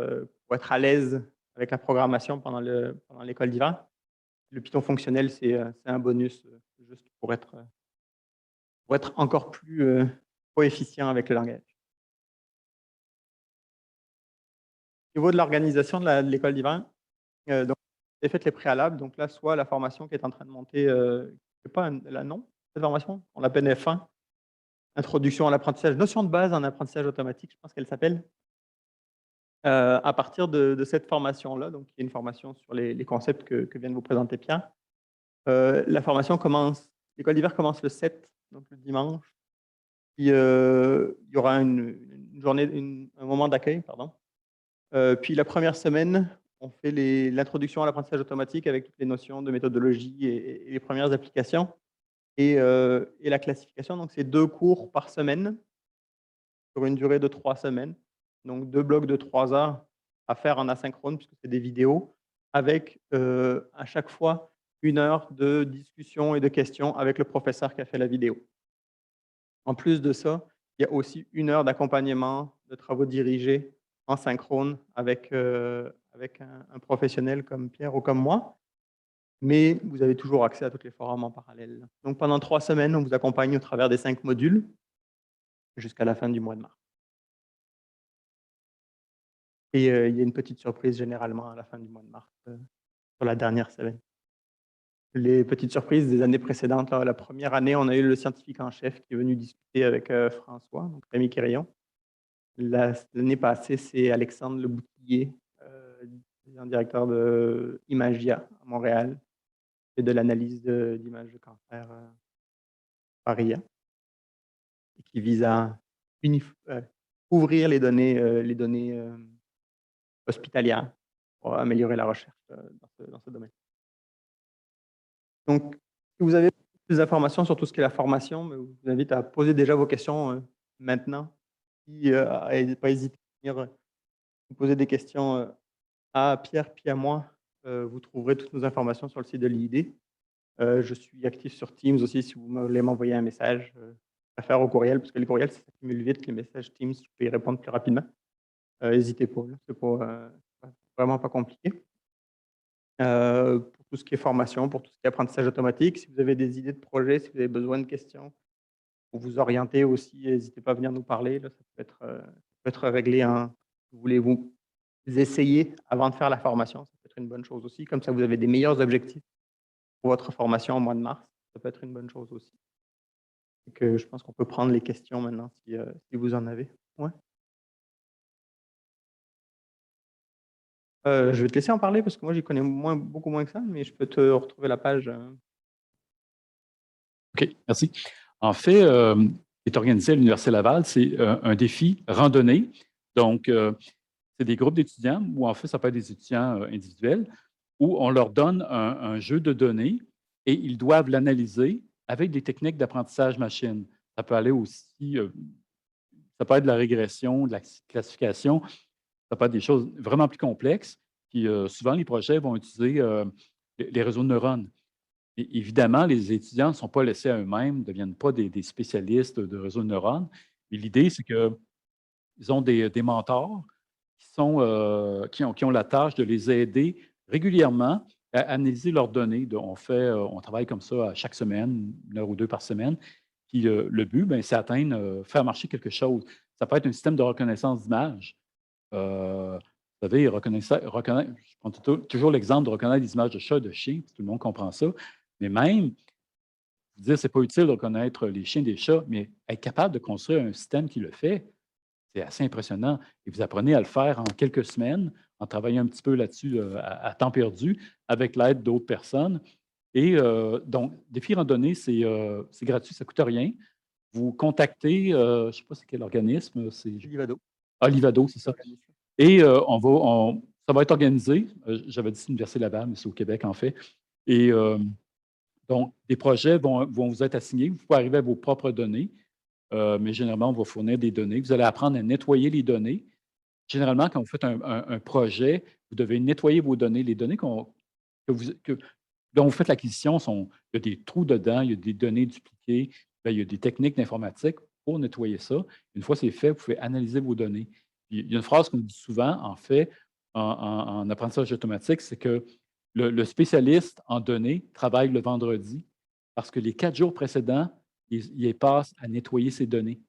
à l'aise avec la programmation pendant l'école d'hiver. Le Python fonctionnel, c'est un bonus juste pour être encore plus coefficient avec le langage. Au niveau de l'organisation de l'école d'hiver, donc, vous avez fait les préalables. Donc là, soit la formation qui est en train de monter, c'est pas la non, cette formation, on l'appelle F1, Introduction à l'apprentissage, notion de base en apprentissage automatique, je pense qu'elle s'appelle. À partir de cette formation-là, donc qui est une formation sur les concepts que vient de vous présenter Pierre, la formation commence, l'école d'hiver commence le 7, donc le dimanche. Puis, il y aura une journée, un moment d'accueil, pardon. Puis la première semaine, on fait l'introduction à l'apprentissage automatique avec toutes les notions de méthodologie et les premières applications et la classification. Donc, c'est 2 cours par semaine. sur une durée de 3 semaines. Donc 2 blocs de 3 heures à faire en asynchrone, puisque c'est des vidéos, avec à chaque fois 1 heure de discussion et de questions avec le professeur qui a fait la vidéo. En plus de ça, il y a aussi 1 heure d'accompagnement de travaux dirigés en synchrone avec un professionnel comme Pierre ou comme moi. Mais vous avez toujours accès à tous les forums en parallèle. Donc pendant 3 semaines, on vous accompagne au travers des 5 modules jusqu'à la fin du mois de mars. Et il y a une petite surprise généralement à la fin du mois de mars, sur la dernière semaine. Les petites surprises des années précédentes, là, la première année, on a eu le scientifique en chef qui est venu discuter avec François, donc Rémi Quérillon. L'année passée, c'est Alexandre Le Boutillier, directeur de Imagia à Montréal, et de l'analyse d'images de cancer par IA, et qui vise à ouvrir les données hospitalières pour améliorer la recherche dans ce domaine. Donc, si vous avez plus d'informations sur tout ce qui est la formation, je vous invite à poser déjà vos questions maintenant. Pas hésiter à venir vous poser des questions à Pierre puis à moi. Vous trouverez toutes nos informations sur le site de l'IID. Je suis actif sur Teams aussi, si vous voulez m'envoyer un message. Je préfère au courriel, parce que les courriels, ça s'accumule vite. Les messages Teams, je peux y répondre plus rapidement. N'hésitez pas, c'est vraiment pas compliqué. Pour tout ce qui est formation, pour tout ce qui est apprentissage automatique, si vous avez des idées de projets, si vous avez besoin de questions, pour vous orienter aussi, n'hésitez pas à venir nous parler. Là, ça peut être réglé vous voulez vous essayer avant de faire la formation. Ça peut être une bonne chose aussi. Comme ça, vous avez des meilleurs objectifs pour votre formation au mois de mars. Ça peut être une bonne chose aussi. Et je pense qu'on peut prendre les questions maintenant si vous en avez. Ouais. Je vais te laisser en parler parce que moi, j'y connais beaucoup moins que ça, mais je peux te retrouver la page. OK, merci. En fait, qui est organisé à l'Université Laval, c'est un défi randonnée. Donc, c'est des groupes d'étudiants, ou en fait, ça peut être des étudiants individuels, où on leur donne un jeu de données et ils doivent l'analyser avec des techniques d'apprentissage machine. Ça peut aller aussi, ça peut être de la régression, de la classification, ça peut être des choses vraiment plus complexes. Puis souvent, les projets vont utiliser les réseaux de neurones. Et évidemment, les étudiants ne sont pas laissés à eux-mêmes, ne deviennent pas des spécialistes de réseaux de neurones. Et l'idée, c'est qu'ils ont des mentors qui ont la tâche de les aider régulièrement à analyser leurs données. On travaille comme ça à chaque semaine, 1 heure ou 2 par semaine. Puis le but, c'est atteindre, faire marcher quelque chose. Ça peut être un système de reconnaissance d'image. Vous savez, je prends toujours l'exemple de reconnaître des images de chats et de chiens, tout le monde comprend ça. Mais même, vous dire, c'est pas utile de reconnaître les chiens et des chats, mais être capable de construire un système qui le fait, c'est assez impressionnant. Et vous apprenez à le faire en quelques semaines, en travaillant un petit peu là-dessus à temps perdu, avec l'aide d'autres personnes. Et donc, Défi Randonnée, c'est gratuit, ça ne coûte rien. Vous contactez, je ne sais pas c'est quel organisme, c'est Livado. Livado, c'est ça. Et ça va être organisé, j'avais dit l'Université Laval, mais c'est au Québec en fait. Et donc, des projets vont vous être assignés. Vous pouvez arriver à vos propres données, mais généralement, on va fournir des données. Vous allez apprendre à nettoyer les données. Généralement, quand vous faites un projet, vous devez nettoyer vos données. Les données dont vous faites l'acquisition, il y a des trous dedans, il y a des données dupliquées, il y a des techniques d'informatique pour nettoyer ça. Une fois c'est fait, vous pouvez analyser vos données. Puis, il y a une phrase qu'on dit souvent, en fait, en apprentissage automatique, c'est que le spécialiste en données travaille le vendredi parce que les 4 jours précédents, il passe à nettoyer ses données,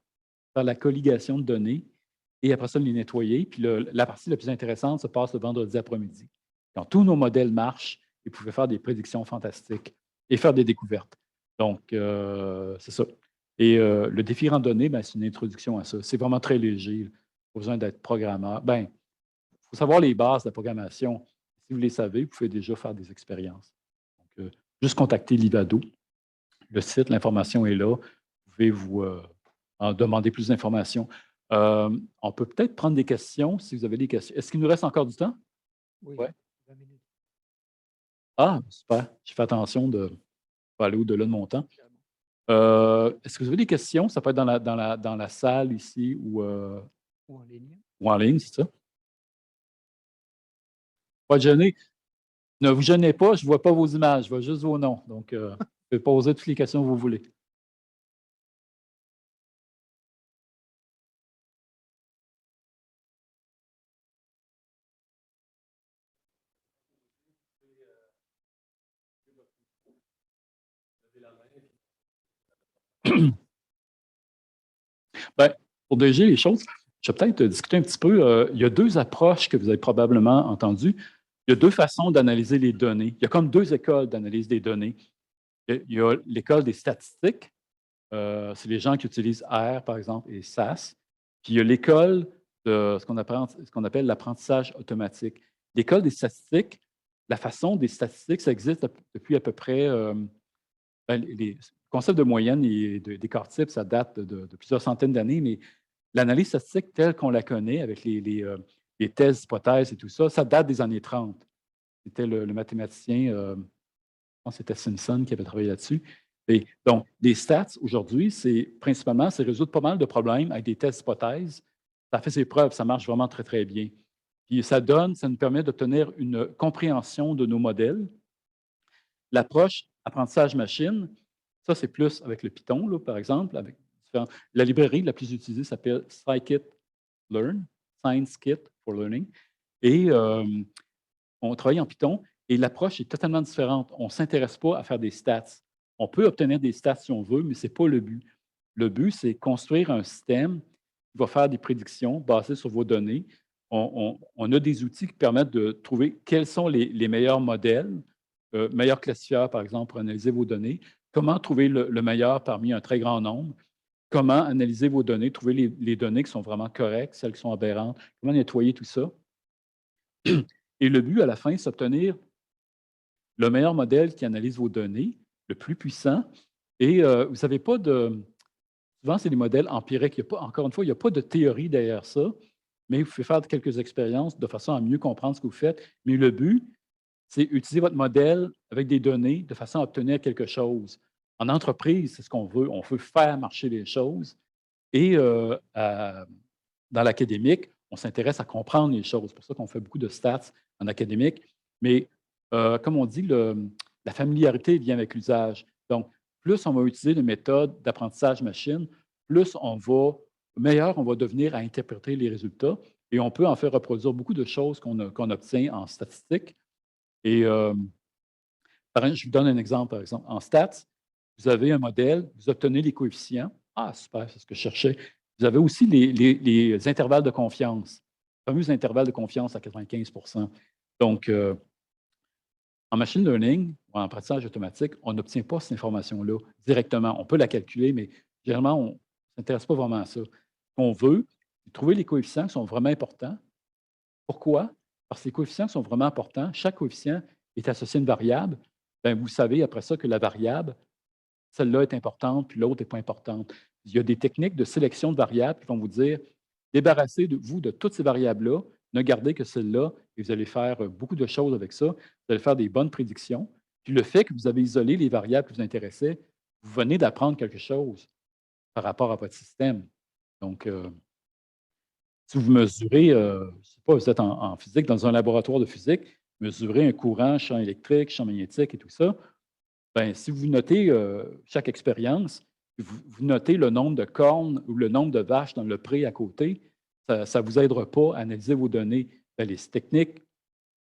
faire la colligation de données et après ça, les nettoyer. Puis la partie la plus intéressante se passe le vendredi après-midi. Quand tous nos modèles marchent, ils pouvaient faire des prédictions fantastiques et faire des découvertes. Donc, c'est ça. Et le défi randonnée, c'est une introduction à ça. C'est vraiment très léger. Pas besoin d'être programmeur. Il faut savoir les bases de la programmation. Si vous les savez, vous pouvez déjà faire des expériences. Donc, juste contacter Livado. Le site, l'information est là. Vous pouvez vous en demander plus d'informations. On peut peut-être prendre des questions si vous avez des questions. Est-ce qu'il nous reste encore du temps? Oui. Ouais. Ah, super. J'ai fait attention de ne pas aller au-delà de mon temps. Est-ce que vous avez des questions? Ça peut être dans la salle ici ou Ou en ligne. en ligne, c'est ça? Pas de gêner. Ne vous gênez pas, je ne vois pas vos images, je vois juste vos noms. Donc, vous pouvez poser toutes les questions que vous voulez. Ben, pour dégager les choses, je vais peut-être discuter un petit peu. Il y a deux approches que vous avez probablement entendues. Il y a deux façons d'analyser les données. Il y a comme deux écoles d'analyse des données. Il y a l'école des statistiques. C'est les gens qui utilisent R, par exemple, et SAS. Puis il y a l'école de ce qu'on appelle l'apprentissage automatique. L'école des statistiques, la façon des statistiques, ça existe depuis à peu près les concepts de moyenne et des corps types, ça date de plusieurs centaines d'années, mais l'analyse statistique telle qu'on la connaît, avec les thèses, hypothèses et tout ça, ça date des années 30. C'était le mathématicien, je pense que c'était Simpson qui avait travaillé là-dessus. Et donc, les stats, aujourd'hui, c'est principalement, c'est résoudre pas mal de problèmes avec des thèses, hypothèses. Ça fait ses preuves, ça marche vraiment très, très bien. Puis ça nous permet d'obtenir une compréhension de nos modèles. L'approche apprentissage machine, ça, c'est plus avec le Python, là, par exemple. La librairie la plus utilisée s'appelle scikit-learn, Science Kit for Learning. Et on travaille en Python et l'approche est totalement différente. On ne s'intéresse pas à faire des stats. On peut obtenir des stats si on veut, mais ce n'est pas le but. Le but, c'est construire un système qui va faire des prédictions basées sur vos données. On a des outils qui permettent de trouver quels sont les meilleurs modèles, meilleurs classifieurs, par exemple, pour analyser vos données. Comment trouver le meilleur parmi un très grand nombre? Comment analyser vos données, trouver les données qui sont vraiment correctes, celles qui sont aberrantes, comment nettoyer tout ça. Et le but, à la fin, c'est d'obtenir le meilleur modèle qui analyse vos données, le plus puissant. Et vous n'avez pas de... Souvent, c'est des modèles empiriques. Encore une fois, il n'y a pas de théorie derrière ça, mais vous pouvez faire quelques expériences de façon à mieux comprendre ce que vous faites. Mais le but, c'est utiliser votre modèle avec des données de façon à obtenir quelque chose. En entreprise, c'est ce qu'on veut. On veut faire marcher les choses. Et dans l'académique, on s'intéresse à comprendre les choses. C'est pour ça qu'on fait beaucoup de stats en académique. Mais comme on dit, la familiarité vient avec l'usage. Donc, plus on va utiliser les méthodes d'apprentissage machine, meilleur on va devenir à interpréter les résultats. Et on peut en faire reproduire beaucoup de choses qu'on obtient en statistique. Et je vous donne un exemple, par exemple. En stats, vous avez un modèle, vous obtenez les coefficients. Ah, super, c'est ce que je cherchais. Vous avez aussi les intervalles de confiance, les fameux intervalles de confiance à 95 %. Donc, en machine learning ou en apprentissage automatique, on n'obtient pas cette information-là directement. On peut la calculer, mais généralement, on ne s'intéresse pas vraiment à ça. Ce qu'on veut, c'est trouver les coefficients qui sont vraiment importants. Pourquoi? Parce que les coefficients sont vraiment importants. Chaque coefficient est associé à une variable. Bien, vous savez après ça que la variable, celle-là est importante, puis l'autre n'est pas importante. Il y a des techniques de sélection de variables qui vont vous dire débarrassez-vous de toutes ces variables-là, ne gardez que celle-là, et vous allez faire beaucoup de choses avec ça. Vous allez faire des bonnes prédictions. Puis le fait que vous avez isolé les variables qui vous intéressaient, vous venez d'apprendre quelque chose par rapport à votre système. Donc, si vous mesurez, je ne sais pas, vous êtes en physique, dans un laboratoire de physique, mesurez un courant, champ électrique, champ magnétique et tout ça, bien, si vous notez chaque expérience, vous notez le nombre de cornes ou le nombre de vaches dans le pré à côté, ça ne vous aidera pas à analyser vos données. Bien, les techniques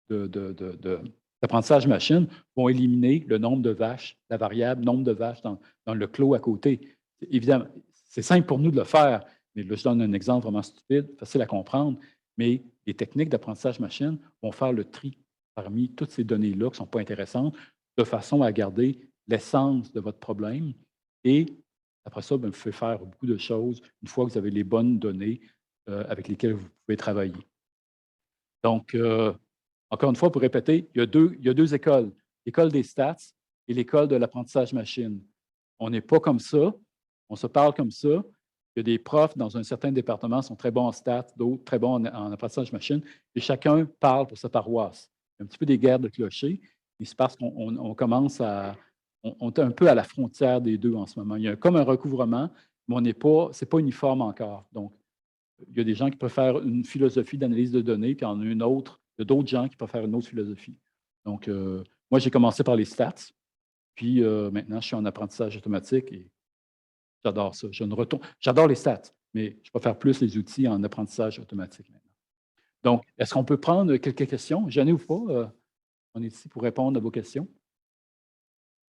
d'apprentissage machine vont éliminer le nombre de vaches, la variable nombre de vaches dans le clos à côté. Évidemment, c'est simple pour nous de le faire, mais là, je donne un exemple vraiment stupide, facile à comprendre, mais les techniques d'apprentissage machine vont faire le tri parmi toutes ces données-là qui ne sont pas intéressantes, de façon à garder l'essence de votre problème. Et après ça, bien, vous pouvez faire beaucoup de choses une fois que vous avez les bonnes données avec lesquelles vous pouvez travailler. Donc, encore une fois, pour répéter, il y a deux écoles, l'école des stats et l'école de l'apprentissage machine. On n'est pas comme ça, on se parle comme ça. Il y a des profs dans un certain département qui sont très bons en stats, d'autres très bons en apprentissage machine, et chacun parle pour sa paroisse. Il y a un petit peu des guerres de clochers, mais c'est parce qu'on commence à on est un peu à la frontière des deux en ce moment. Il y a comme un recouvrement, mais ce n'est pas uniforme encore. Donc, il y a des gens qui préfèrent une philosophie d'analyse de données, puis il y en a une autre. Il y a d'autres gens qui préfèrent une autre philosophie. Donc, moi, j'ai commencé par les stats, puis maintenant, je suis en apprentissage automatique et j'adore ça. J'adore les stats, mais je préfère plus les outils en apprentissage automatique maintenant. Donc, est-ce qu'on peut prendre quelques questions? Gênez ou pas? On est ici pour répondre à vos questions.